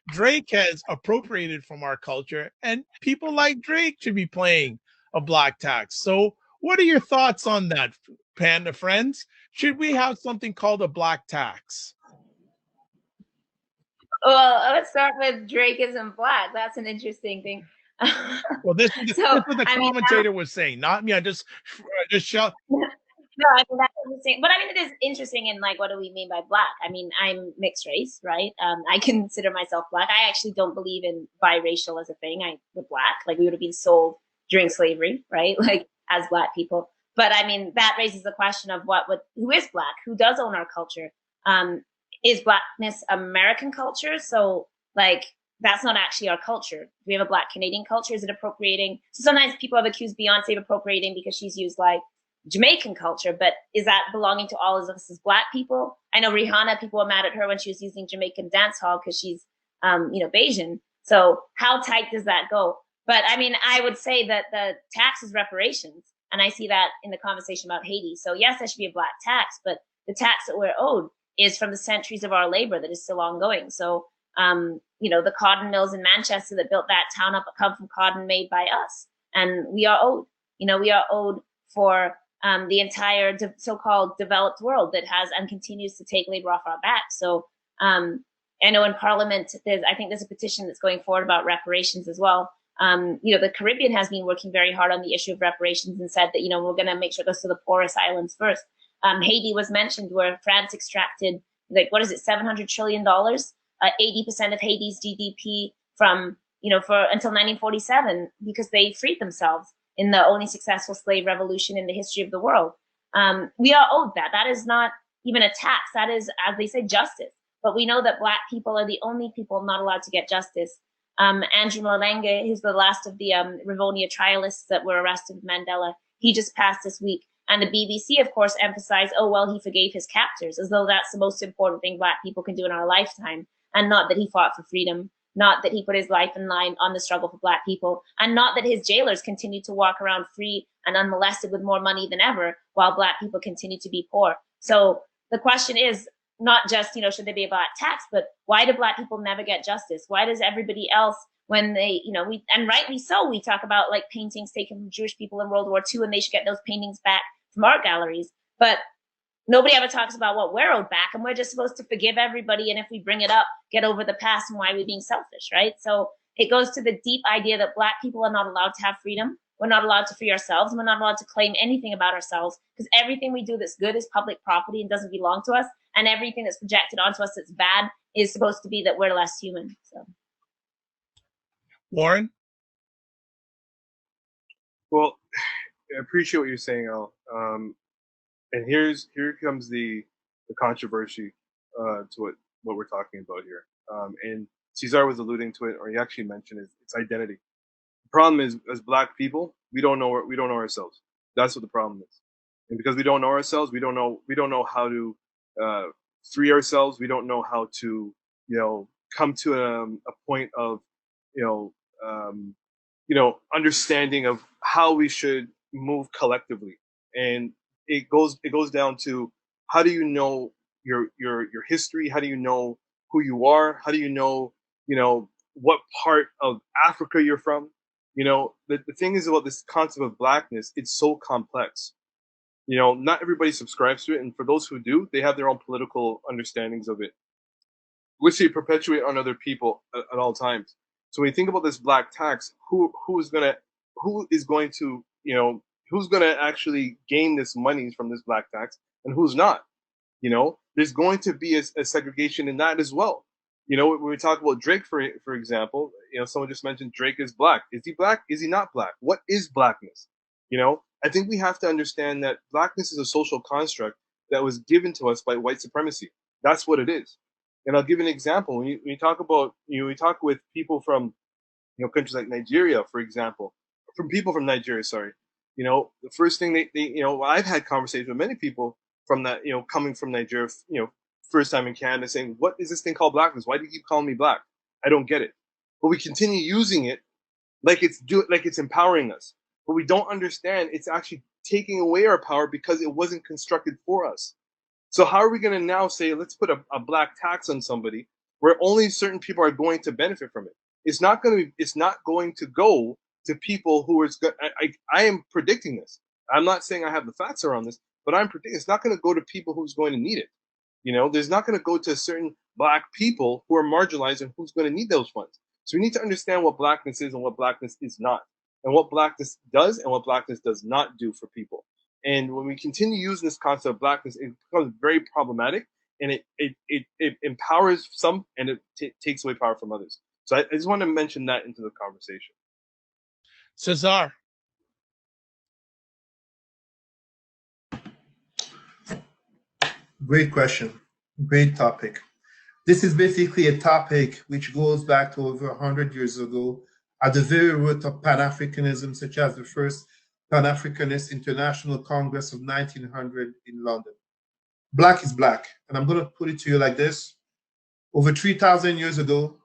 Drake has appropriated from our culture, and people like Drake should be paying a black tax. So what are your thoughts on that, Panda friends? Should we have something called a black tax? Well, let's start with Drake isn't black. That's an interesting thing. Well, this is what the commentator was saying, not me. I just shout. No, I mean that's interesting. But I mean, it is interesting in like, what do we mean by black? I mean, I'm mixed race, right? I consider myself black. I actually don't believe in biracial as a thing. We're black, like we would have been sold during slavery, right? Like as black people. But I mean, that raises the question of who is black? Who does own our culture? Is blackness American culture? So like, that's not actually our culture. We have a black Canadian culture. Is it appropriating? So sometimes people have accused Beyonce of appropriating because she's used like Jamaican culture, but is that belonging to all of us as black people? I know Rihanna, people were mad at her when she was using Jamaican dance hall because she's, Bayesian. So how tight does that go? But I mean, I would say that the tax is reparations. And I see that in the conversation about Haiti. So yes, there should be a black tax, but the tax that we're owed is from the centuries of our labor that is still ongoing. So, the cotton mills in Manchester that built that town up come from cotton made by us. And we are owed, we are owed for the entire so-called developed world that has and continues to take labor off our backs. So I know in Parliament, I think there's a petition that's going forward about reparations as well. The Caribbean has been working very hard on the issue of reparations and said that, we're going to make sure it goes to the poorest islands first. Haiti was mentioned, where France extracted, $700 trillion, 80% of Haiti's GDP from, for until 1947, because they freed themselves in the only successful slave revolution in the history of the world. We are owed that. That is not even a tax. That is, as they say, justice. But we know that black people are the only people not allowed to get justice. Andrew Malenge, who's the last of the Rivonia trialists that were arrested with Mandela, he just passed this week. And the BBC, of course, emphasized, he forgave his captors, as though that's the most important thing black people can do in our lifetime, and not that he fought for freedom, not that he put his life in line on the struggle for black people, and not that his jailers continue to walk around free and unmolested with more money than ever, while black people continue to be poor. So the question is not just, should there be a black tax, but why do black people never get justice? Why does everybody else, when they, and rightly so, we talk about like paintings taken from Jewish people in World War II, and they should get those paintings back from art galleries. But nobody ever talks about what we're owed back, and we're just supposed to forgive everybody. And if we bring it up, get over the past and why we're being selfish, right? So it goes to the deep idea that black people are not allowed to have freedom. We're not allowed to free ourselves. We're not allowed to claim anything about ourselves, because everything we do that's good is public property and doesn't belong to us. And everything that's projected onto us that's bad is supposed to be that we're less human. So, Warren? Well, I appreciate what you're saying, Elle. And here comes the controversy to what we're talking about here. And Cesar was alluding to it, or he actually mentioned it. It's identity. The problem is, as black people, we don't know ourselves. That's what the problem is. And because we don't know ourselves, we don't know how to free ourselves. We don't know how to, come to a point of, understanding of how we should move collectively. And it goes down to, how do you know your history? How do you know who you are? How do you know, what part of Africa you're from? The thing is about this concept of blackness, it's so complex. Not everybody subscribes to it, and for those who do, they have their own political understandings of it, which they perpetuate on other people at all times. So when you think about this black tax, who is going to actually gain this money from this black tax, and who's not? There's going to be a segregation in that as well. When we talk about Drake, for example, someone just mentioned Drake is black. Is he black? Is he not black? What is blackness? I think we have to understand that blackness is a social construct that was given to us by white supremacy. That's what it is. And I'll give an example. When you talk about, we talk with people from, countries like Nigeria, for example, sorry. The first thing they I've had conversations with many people from that, coming from Nigeria, first time in Canada, saying, what is this thing called blackness? Why do you keep calling me black? I don't get it. But we continue using it like it's empowering us. But we don't understand it's actually taking away our power because it wasn't constructed for us. So how are we going to now say, let's put a black tax on somebody where only certain people are going to benefit from it? It's not going to go to people who are. I am predicting this. I'm not saying I have the facts around this, but I'm predicting it's not going to go to people who's going to need it. There's not going to go to certain black people who are marginalized and who's going to need those funds. So we need to understand what blackness is and what blackness is not, and what blackness does and what blackness does not do for people. And when we continue using this concept of blackness, it becomes very problematic, and it empowers some, and it takes away power from others. So I just want to mention that into the conversation. Cesar. Great question. Great topic. This is basically a topic which goes back to over 100 years ago, at the very root of Pan-Africanism, such as the first Pan-Africanist International Congress of 1900 in London. Black is black. And I'm going to put it to you like this. Over 3,000 years ago,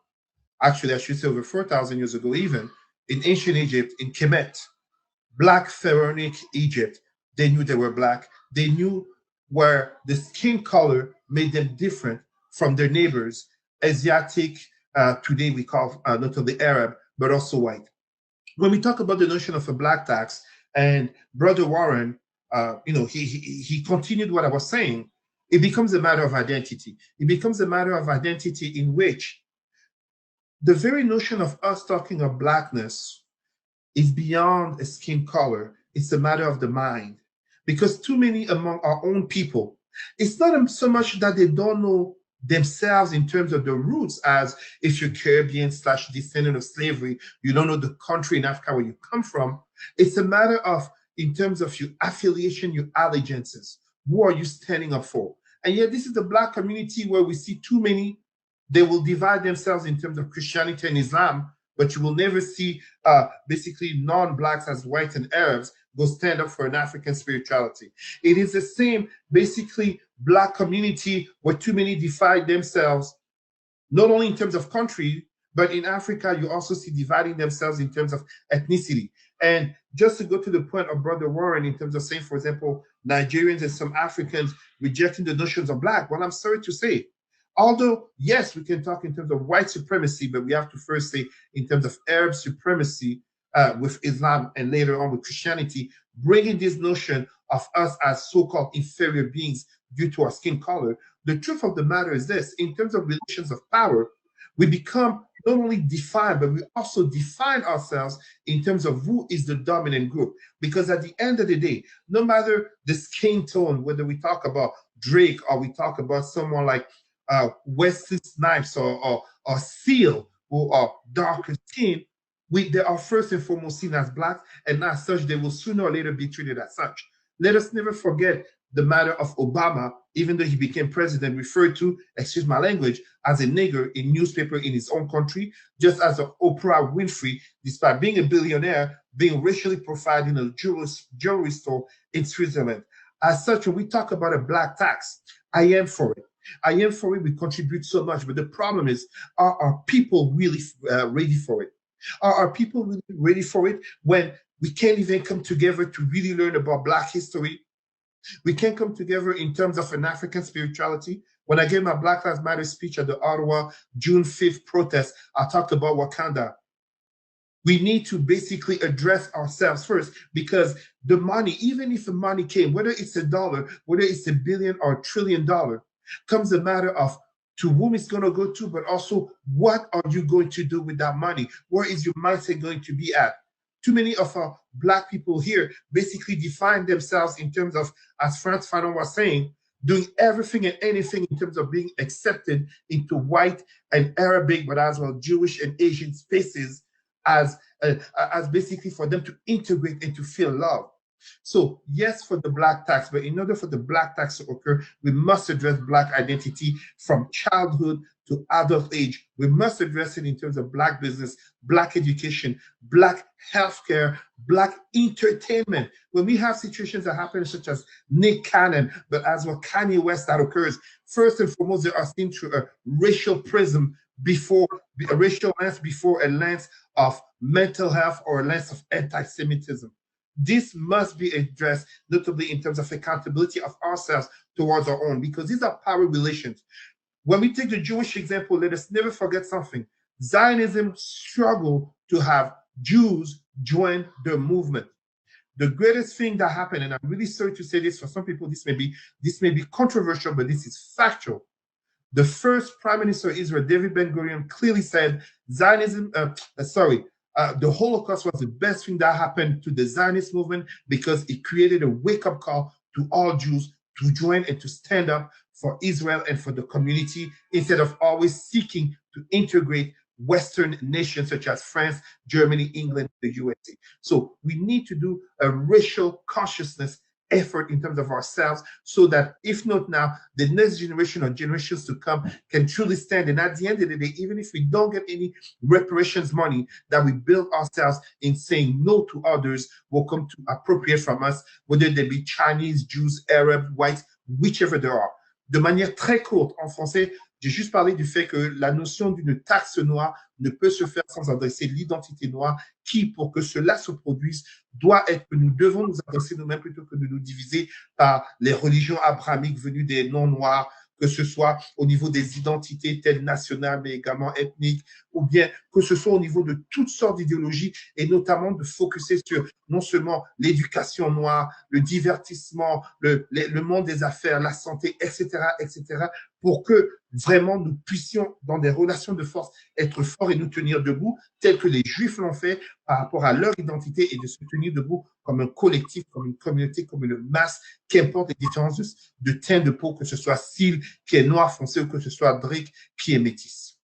actually, I should say over 4,000 years ago, even in ancient Egypt, in Kemet, black pharaonic Egypt, they knew they were black. They knew where the skin color made them different from their neighbors, Asiatic, today we call not only Arab, but also white. When we talk about the notion of a black tax, and Brother Warren, he continued what I was saying, it becomes a matter of identity. It becomes a matter of identity in which the very notion of us talking of blackness is beyond a skin color. It's a matter of the mind. Because too many among our own people, it's not so much that they don't know themselves in terms of the roots, as if you're Caribbean / descendant of slavery, you don't know the country in Africa where you come from. It's a matter of, in terms of your affiliation, your allegiances. Who are you standing up for? And yet this is the black community where we see too many, they will divide themselves in terms of Christianity and Islam, but you will never see basically non-blacks as whites and Arabs go stand up for an African spirituality. It is the same basically black community where too many divide themselves, not only in terms of country, but in Africa, you also see dividing themselves in terms of ethnicity. And just to go to the point of Brother Warren in terms of saying, for example, Nigerians and some Africans rejecting the notions of black, well, I'm sorry to say, although, yes, we can talk in terms of white supremacy, but we have to first say in terms of Arab supremacy with Islam and later on with Christianity, bringing this notion of us as so-called inferior beings due to our skin color. The truth of the matter is this: in terms of relations of power, we become not only defined, but we also define ourselves in terms of who is the dominant group. Because at the end of the day, no matter the skin tone, whether we talk about Drake or we talk about someone like Wesley Snipes or Seal, who are darker skin, they are first and foremost seen as black, and as such, they will sooner or later be treated as such. Let us never forget the matter of Obama, even though he became president, referred to, excuse my language, as a nigger in newspaper in his own country, just as Oprah Winfrey, despite being a billionaire, being racially profiled in a jewelry store in Switzerland. As such, when we talk about a black tax, I am for it. I am for it. We contribute so much. But the problem is, are our people really ready for it? Are our people really ready for it when we can't even come together to really learn about Black history? We can't come together in terms of an African spirituality. When I gave my Black Lives Matter speech at the Ottawa June 5th protest, I talked about Wakanda. We need to basically address ourselves first, because the money, even if the money came, whether it's $1, whether it's $1 billion or $1 trillion, comes a matter of to whom it's going to go to, but also what are you going to do with that money? Where is your mindset going to be at? Too many of our Black people here basically define themselves in terms of, as Frantz Fanon was saying, doing everything and anything in terms of being accepted into white and Arabic, but as well Jewish and Asian spaces, as basically for them to integrate and to feel love. So yes, for the Black tax, but in order for the Black tax to occur, we must address Black identity from childhood to adult age. We must address it in terms of Black business, Black education, Black healthcare, Black entertainment. When we have situations that happen, such as Nick Cannon, but as well Kanye West, that occurs, first and foremost, they are seen through a racial prism, before a racial lens, before a lens of mental health or a lens of anti-Semitism. This must be addressed, notably in terms of accountability of ourselves towards our own, because these are power relations. When we take the Jewish example, let us never forget something. Zionism struggled to have Jews join the movement. The greatest thing that happened, and I'm really sorry to say this, for some people this may be controversial, but this is factual. The first Prime Minister of Israel, David Ben-Gurion, clearly said the Holocaust was the best thing that happened to the Zionist movement, because it created a wake-up call to all Jews to join and to stand up for Israel and for the community, instead of always seeking to integrate Western nations such as France, Germany, England, the USA. So we need to do a racial consciousness effort in terms of ourselves, so that if not now, the next generation or generations to come can truly stand. And at the end of the day, even if we don't get any reparations money that we build ourselves in saying no to others will come to appropriate from us, whether they be Chinese, Jews, Arabs, whites, whichever they are. De manière très courte, en français, j'ai juste parlé du fait que la notion d'une taxe noire ne peut se faire sans adresser l'identité noire, qui, pour que cela se produise, doit être que nous devons nous adresser nous-mêmes plutôt que de nous diviser par les religions abrahamiques venues des non-noirs, que ce soit au niveau des identités telles nationales, mais également ethniques, ou bien que ce soit au niveau de toutes sortes d'idéologies, et notamment de focuser sur non seulement l'éducation noire, le divertissement, le monde des affaires, la santé, etc., pour que vraiment nous puissions, dans des relations de force, être forts et nous tenir debout, tel que les Juifs l'ont fait par rapport à leur identité, et de se tenir debout comme un collectif, comme une communauté, comme une masse, qu'importe les différences de teint de peau, que ce soit Syl qui est noir foncé ou que ce soit Drake qui est métis.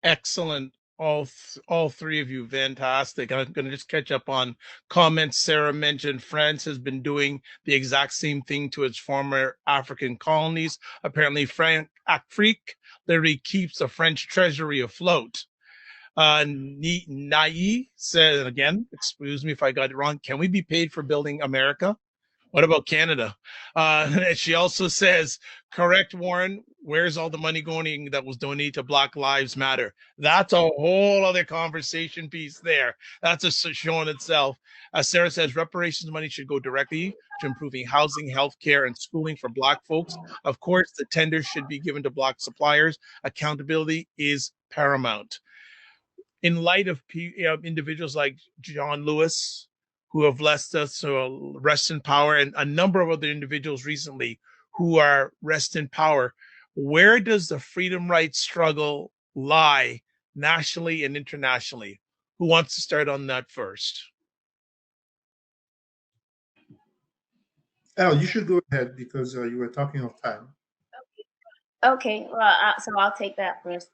Excellent. All three of you, fantastic. I'm going to just catch up on comments. Sarah mentioned France has been doing the exact same thing to its former African colonies. Apparently, Afrique literally keeps the French treasury afloat. Nai said, again, excuse me if I got it wrong, can we be paid for building America? What about Canada? She also says, correct, Warren, where's all the money going that was donated to Black Lives Matter? That's a whole other conversation piece there. That's a show in itself. Sarah says, reparations money should go directly to improving housing, healthcare, and schooling for Black folks. Of course, the tenders should be given to Black suppliers. Accountability is paramount. In light of individuals like John Lewis, who have left us, so rest in power, and a number of other individuals recently who are rest in power, where does the freedom rights struggle lie nationally and internationally? Who wants to start on that first? Elle, you should go ahead, because you were talking of time. Okay, well, so I'll take that first.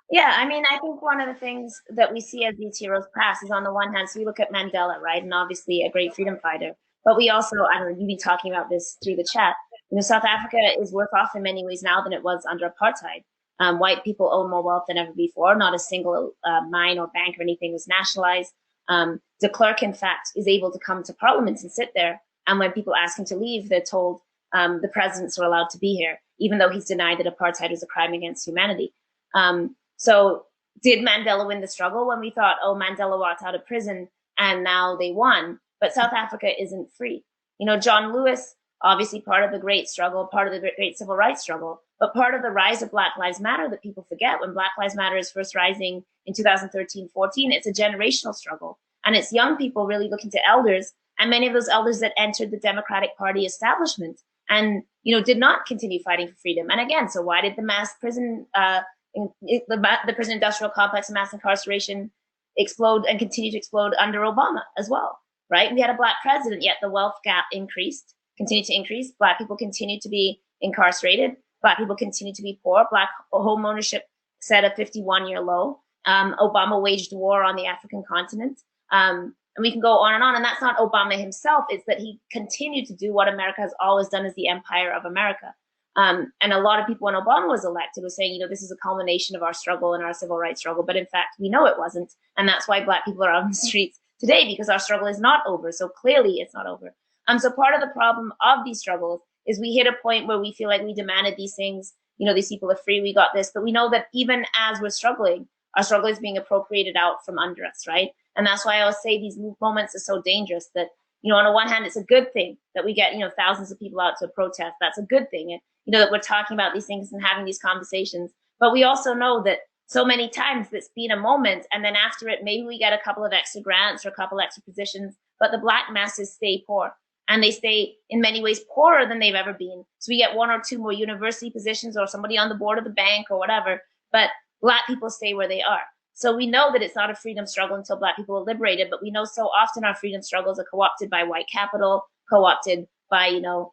Yeah, I mean, I think one of the things that we see as these heroes pass is, on the one hand, so we look at Mandela, right, and obviously a great freedom fighter. But we also, I don't know, you've been talking about this through the chat. South Africa is worse off in many ways now than it was under apartheid. White people own more wealth than ever before. Not a single mine or bank or anything was nationalized. De Klerk, in fact, is able to come to parliament and sit there. And when people ask him to leave, they're told, the presidents were allowed to be here, even though he's denied that apartheid was a crime against humanity. So did Mandela win the struggle when we thought, oh, Mandela walked out of prison and now they won? But South Africa isn't free. You know, John Lewis, obviously part of the great struggle, part of the great civil rights struggle, but part of the rise of Black Lives Matter that people forget. When Black Lives Matter is first rising in 2013-14, it's a generational struggle. And it's young people really looking to elders, and many of those elders that entered the Democratic Party establishment and, you know, did not continue fighting for freedom. And again, so why did the mass prison, the prison industrial complex and mass incarceration explode and continue to explode under Obama as well, right? We had a Black president, yet the wealth gap continued to increase. Black people continue to be incarcerated. Black people continue to be poor. Black home ownership set a 51-year low. Obama waged war on the African continent. And we can go on. And that's not Obama himself. It's that he continued to do what America has always done as the empire of America. And a lot of people when Obama was elected were saying, you know, this is a culmination of our struggle and our civil rights struggle. But in fact, we know it wasn't. And that's why Black people are on the streets today, because our struggle is not over. So clearly it's not over. So part of the problem of these struggles is we hit a point where we feel like we demanded these things. You know, these people are free, we got this. But we know that even as we're struggling, our struggle is being appropriated out from under us, right? And that's why I always say these moments are so dangerous that, you know, on the one hand, it's a good thing that we get, you know, thousands of people out to protest. That's a good thing. And, you know, that we're talking about these things and having these conversations. But we also know that so many times it's been a moment, and then after it, maybe we get a couple of extra grants or a couple extra positions, but the Black masses stay poor. And they stay in many ways poorer than they've ever been. So we get one or two more university positions or somebody on the board of the bank or whatever, but Black people stay where they are. So we know that it's not a freedom struggle until Black people are liberated, but we know so often our freedom struggles are co-opted by white capital, co-opted by, you know,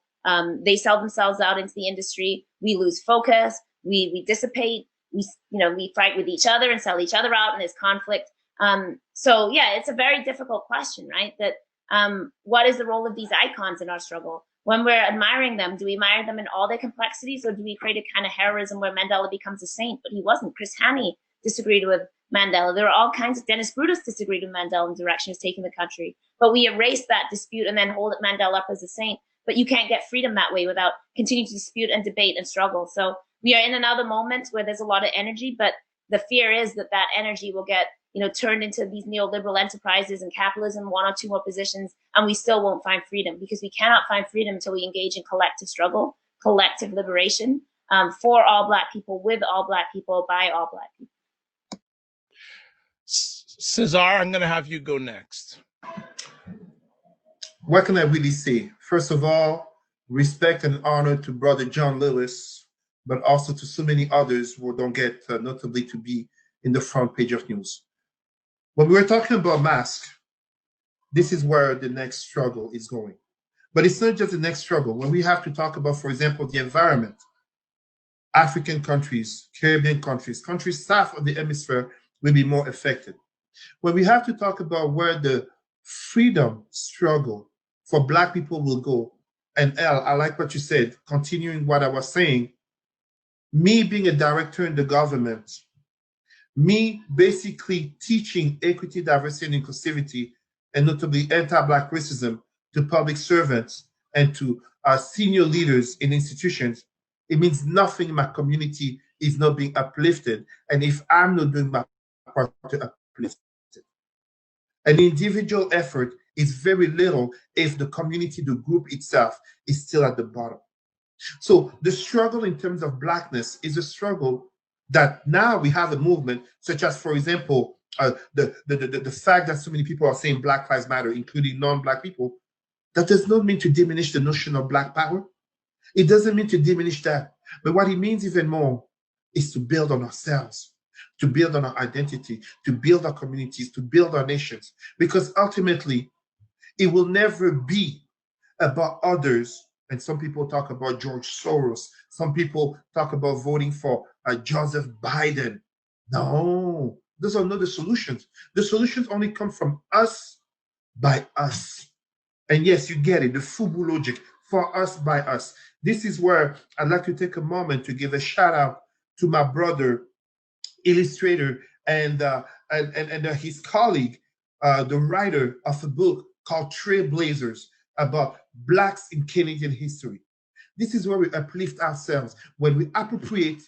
they sell themselves out into the industry. We lose focus. We dissipate. We fight with each other and sell each other out, and there's conflict. So yeah, it's a very difficult question, right? That what is the role of these icons in our struggle? When we're admiring them, do we admire them in all their complexities, or do we create a kind of heroism where Mandela becomes a saint? But he wasn't. Chris Hani disagreed with Mandela. There are all kinds of, Dennis Brutus disagreed with Mandela in the direction he's taking the country. But we erase that dispute and then hold Mandela up as a saint. But you can't get freedom that way without continuing to dispute and debate and struggle. So we are in another moment where there's a lot of energy, but the fear is that that energy will get, you know, turned into these neoliberal enterprises and capitalism, one or two more positions, and we still won't find freedom, because we cannot find freedom until we engage in collective struggle, collective liberation, for all Black people, with all Black people, by all Black people. Cesar, I'm going to have you go next. What can I really say? First of all, respect and honor to Brother John Lewis, but also to so many others who don't get notably to be in the front page of news. When we were talking about masks, this is where the next struggle is going. But it's not just the next struggle. When we have to talk about, for example, the environment, African countries, Caribbean countries, countries south of the hemisphere will be more affected. When we have to talk about where the freedom struggle for Black people will go, and Elle, I like what you said, continuing what I was saying, me being a director in the government, me basically teaching equity, diversity, and inclusivity, and notably anti-Black racism to public servants and to senior leaders in institutions, it means nothing in my community is not being uplifted. And if I'm not doing my part to uplift it, an individual effort is very little if the community, the group itself is still at the bottom. So the struggle in terms of Blackness is a struggle that now we have a movement, such as, for example, the fact that so many people are saying Black Lives Matter, including non-Black people. That does not mean to diminish the notion of Black power. It doesn't mean to diminish that. But what it means even more is to build on ourselves, to build on our identity, to build our communities, to build our nations. Because ultimately, it will never be about others. And some people talk about George Soros. Some people talk about voting for Joseph Biden. No, those are not the solutions. The solutions only come from us, by us. And yes, you get it, the FUBU logic, for us, by us. This is where I'd like to take a moment to give a shout out to my brother, illustrator, and his colleague, the writer of a book called Trailblazers, about Blacks in Canadian history. This is where we uplift ourselves, when we appropriate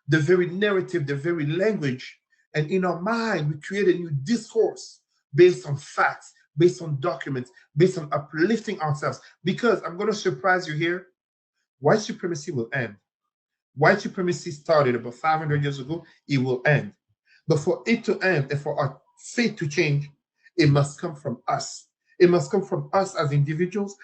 the very narrative, the very language, and in our mind, we create a new discourse based on facts, based on documents, based on uplifting ourselves. Because I'm going to surprise you here, white supremacy will end. White supremacy started about 500 years ago, it will end. But for it to end and for our fate to change, it must come from us. It must come from us as individuals,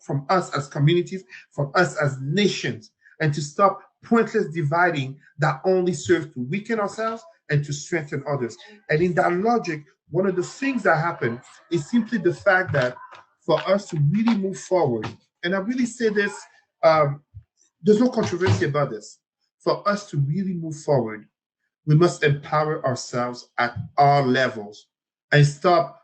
from us as communities, from us as nations, and to stop pointless dividing that only serves to weaken ourselves and to strengthen others. And in that logic, one of the things that happen is simply the fact that for us to really move forward, and I really say this, there's no controversy about this. For us to really move forward, we must empower ourselves at all levels and stop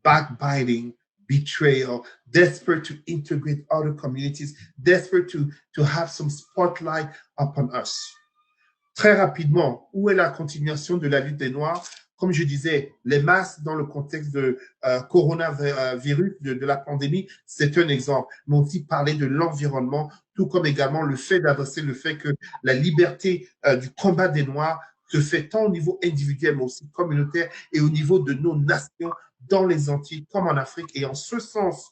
backbiting, betrayal, desperate to integrate other communities, desperate to have some spotlight upon us. Très rapidement, où est la continuation de la lutte des Noirs? Comme je disais, les masques dans le contexte de coronavirus, de la pandémie, c'est un exemple. Mais aussi parler de l'environnement, tout comme également le fait d'adresser le fait que la liberté du combat des Noirs se fait tant au niveau individuel, mais aussi communautaire et au niveau de nos nations dans les Antilles comme en Afrique. Et en ce sens,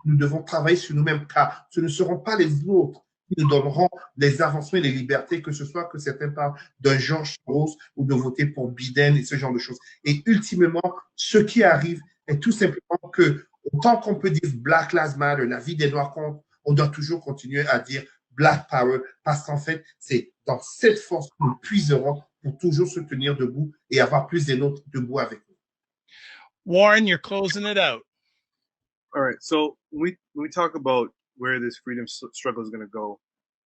nous devons travailler sur nous-mêmes, car ce ne seront pas les autres qui nous donneront les avancements et les libertés, que ce soit que certains parlent d'un George Soros ou de voter pour Biden et ce genre de choses. Et ultimement, ce qui arrive est tout simplement que, autant qu'on peut dire Black Lives Matter, la vie des Noirs compte, on doit toujours continuer à dire Black Power, parce qu'en fait, c'est dans cette force que nous puiserons pour toujours se tenir debout et avoir plus des nôtres debout avec nous. Warren, you're closing it out. All right. So when we talk about where this freedom struggle is going to go,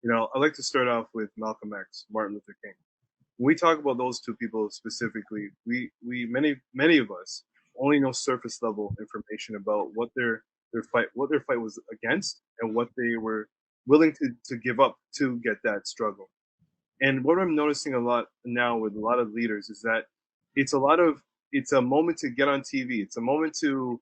I like to start off with Malcolm X, Martin Luther King. When we talk about those two people specifically, many of us only know surface level information about what their fight was against and what they were willing to give up to get that struggle. And what I'm noticing a lot now with a lot of leaders is that it's a moment to get on TV. It's a moment to,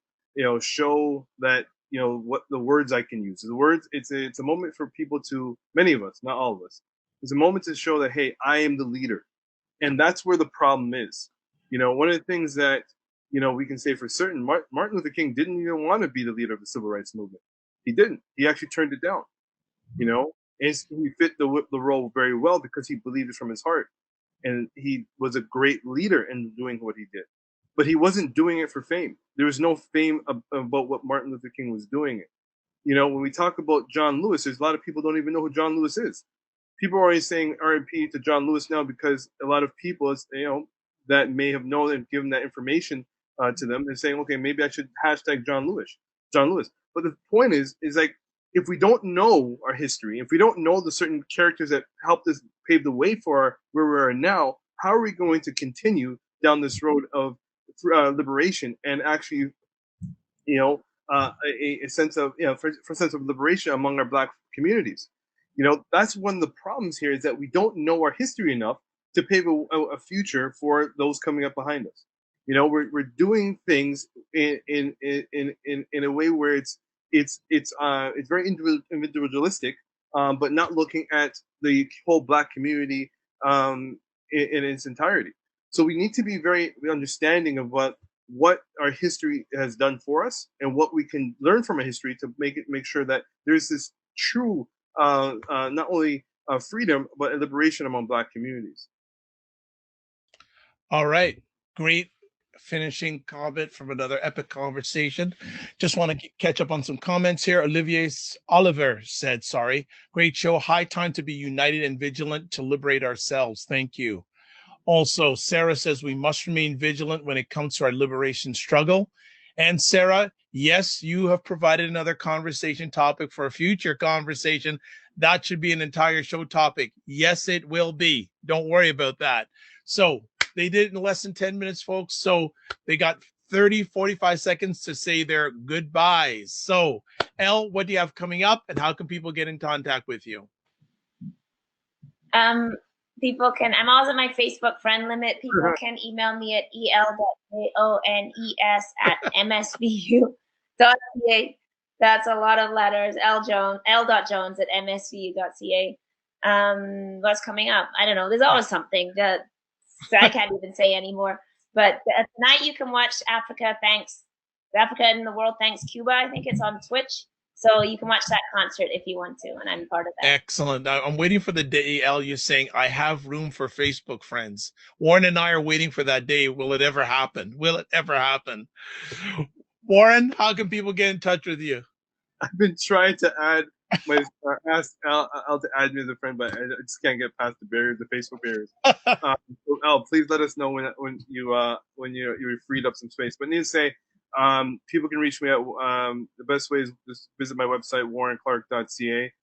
show that, what the words I can use. The words, it's a moment for people to, many of us, not all of us, it's a moment to show that, hey, I am the leader. And that's where the problem is. One of the things that, we can say for certain, Martin Luther King didn't even want to be the leader of the civil rights movement. He didn't. He actually turned it down, and he fit the role very well because he believed it from his heart. And he was a great leader in doing what he did. But he wasn't doing it for fame. There was no fame about what Martin Luther King was doing it. When we talk about John Lewis, there's a lot of people don't even know who John Lewis is. People are always saying R.I.P. to John Lewis now because a lot of people, that may have known and given that information to them, they're saying, okay, maybe I should hashtag John Lewis. But the point is like, if we don't know our history, if we don't know the certain characters that helped us pave the way for where we are now, how are we going to continue down this road of liberation and actually, a sense of, for sense of liberation among our Black communities? That's one of the problems here, is that we don't know our history enough to pave a future for those coming up behind us. We're doing things in a way where it's very individualistic, but not looking at the whole Black community in its entirety. So we need to be very understanding of what our history has done for us and what we can learn from our history to make sure that there's this true not only freedom but liberation among Black communities. All right, great finishing comment from another epic conversation. Just want to catch up on some comments here. Oliver said, sorry, great show. High time to be united and vigilant to liberate ourselves. Thank you. Also, Sarah says we must remain vigilant when it comes to our liberation struggle. And Sarah, yes, you have provided another conversation topic for a future conversation. That should be an entire show topic. Yes, it will be. Don't worry about that. So they did it in less than 10 minutes, folks. So they got 30, 45 seconds to say their goodbyes. So, Elle, what do you have coming up and how can people get in contact with you? People can, I'm also my Facebook friend limit. People can email me at el.jones@msvu.ca. That's a lot of letters. Elle Jones, L.Jones at msvu.ca. What's coming up? I don't know. There's always something that I can't even say anymore. But tonight you can watch Africa in the World Thanks Cuba. I think it's on Twitch. So you can watch that concert if you want to, and I'm part of that. Excellent. I'm waiting for the day, Elle, you're saying, I have room for Facebook friends. Warren and I are waiting for that day. Will it ever happen? Will it ever happen? Warren, how can people get in touch with you? I've been trying to ask Elle to add me as a friend, but I just can't get past the barriers, the Facebook barriers. So Elle, please let us know when you're freed up some space. But need to say, people can reach me at the best way is just visit my website warrenclarke.ca.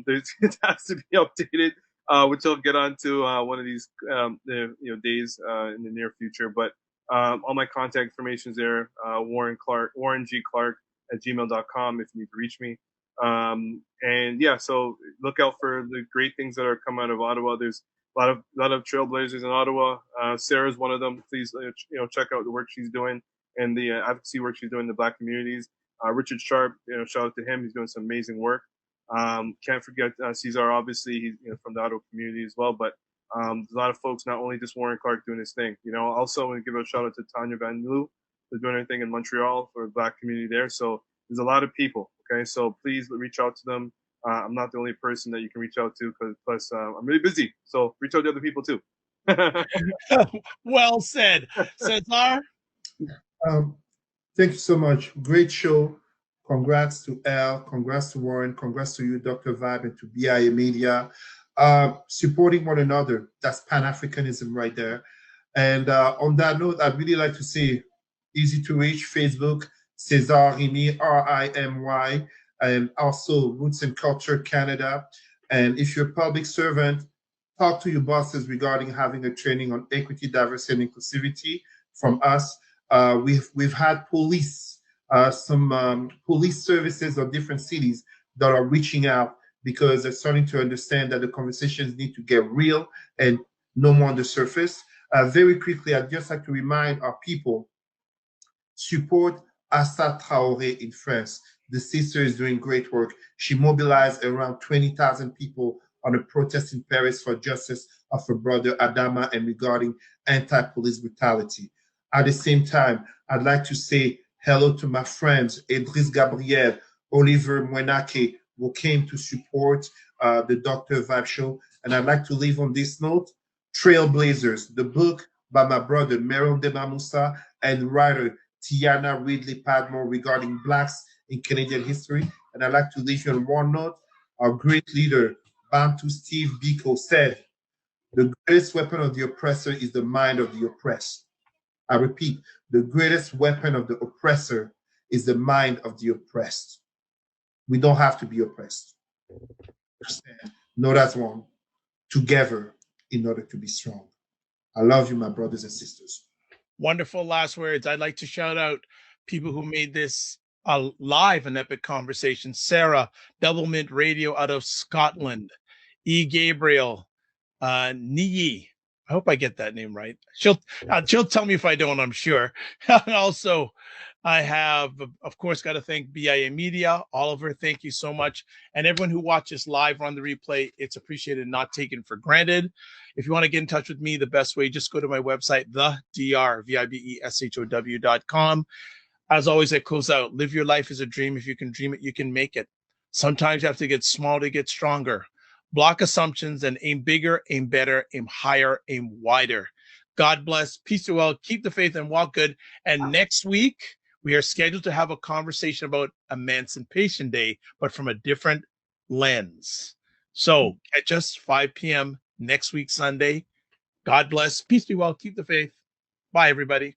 It has to be updated, which I'll get onto one of these days in the near future. But all my contact information is there. Warren G. Clarke at gmail.com if you need to reach me. And yeah, so look out for the great things that are coming out of Ottawa. There's a lot of trailblazers in Ottawa. Sarah's one of them. Please, check out the work she's doing and the advocacy work she's doing in the Black communities. Richard Sharp, shout out to him. He's doing some amazing work. Can't forget Cesar, obviously, he's from the Ottawa community as well. But there's a lot of folks, not only just Warren Clarke doing his thing. Also want to give a shout out to Tanya Van Loo, who's doing everything in Montreal for the Black community there. So there's a lot of people. Okay, so please reach out to them. I'm not the only person that you can reach out to, plus I'm really busy. So reach out to other people too. Well said, Cesar. Thank you so much. Great show. Congrats to Elle. Congrats to Warren. Congrats to you, Dr. Vibe, and to BIA Media. Supporting one another. That's Pan-Africanism right there. And on that note, I'd really like to say, easy to reach, Facebook, Cesar Rimy, RIMY, and also Roots and Culture Canada. And if you're a public servant, talk to your bosses regarding having a training on equity, diversity, and inclusivity from us. We've had some police services of different cities that are reaching out because they're starting to understand that the conversations need to get real and no more on the surface. Very quickly, I'd just like to remind our people, support Assa Traoré in France. The sister is doing great work. She mobilized around 20,000 people on a protest in Paris for justice of her brother Adama and regarding anti-police brutality. At the same time, I'd like to say hello to my friends, Idriss Gabriel, Oliver Mwenake, who came to support the Dr. Vibe Show. And I'd like to leave on this note, Trailblazers, the book by my brother, Cesar Ndema-Moussa, and writer Tiana Ridley Padmore regarding Blacks in Canadian history. And I'd like to leave you on one note. Our great leader, Bantu Steve Biko, said, the greatest weapon of the oppressor is the mind of the oppressed. I repeat, the greatest weapon of the oppressor is the mind of the oppressed. We don't have to be oppressed. Understand? No, that's wrong. Together in order to be strong. I love you, my brothers and sisters. Wonderful last words. I'd like to shout out people who made this live an epic conversation. Sarah, Double Mint Radio out of Scotland. E. Gabriel, Niyi. I hope I get that name right. She'll tell me if I don't, I'm sure. And also, I have, of course, got to thank BIA Media. Oliver, thank you so much. And everyone who watches live or on the replay, it's appreciated, not taken for granted. If you want to get in touch with me, the best way, just go to my website, thedrvibeshow.com. As always, I close out, live your life as a dream. If you can dream it, you can make it. Sometimes you have to get small to get stronger. Block assumptions and aim bigger, aim better, aim higher, aim wider. God bless. Peace to all. Keep the faith and walk good. And next week, we are scheduled to have a conversation about Emancipation Day, but from a different lens. So catch us 5 p.m. next week, Sunday. God bless. Peace be well. Keep the faith. Bye, everybody.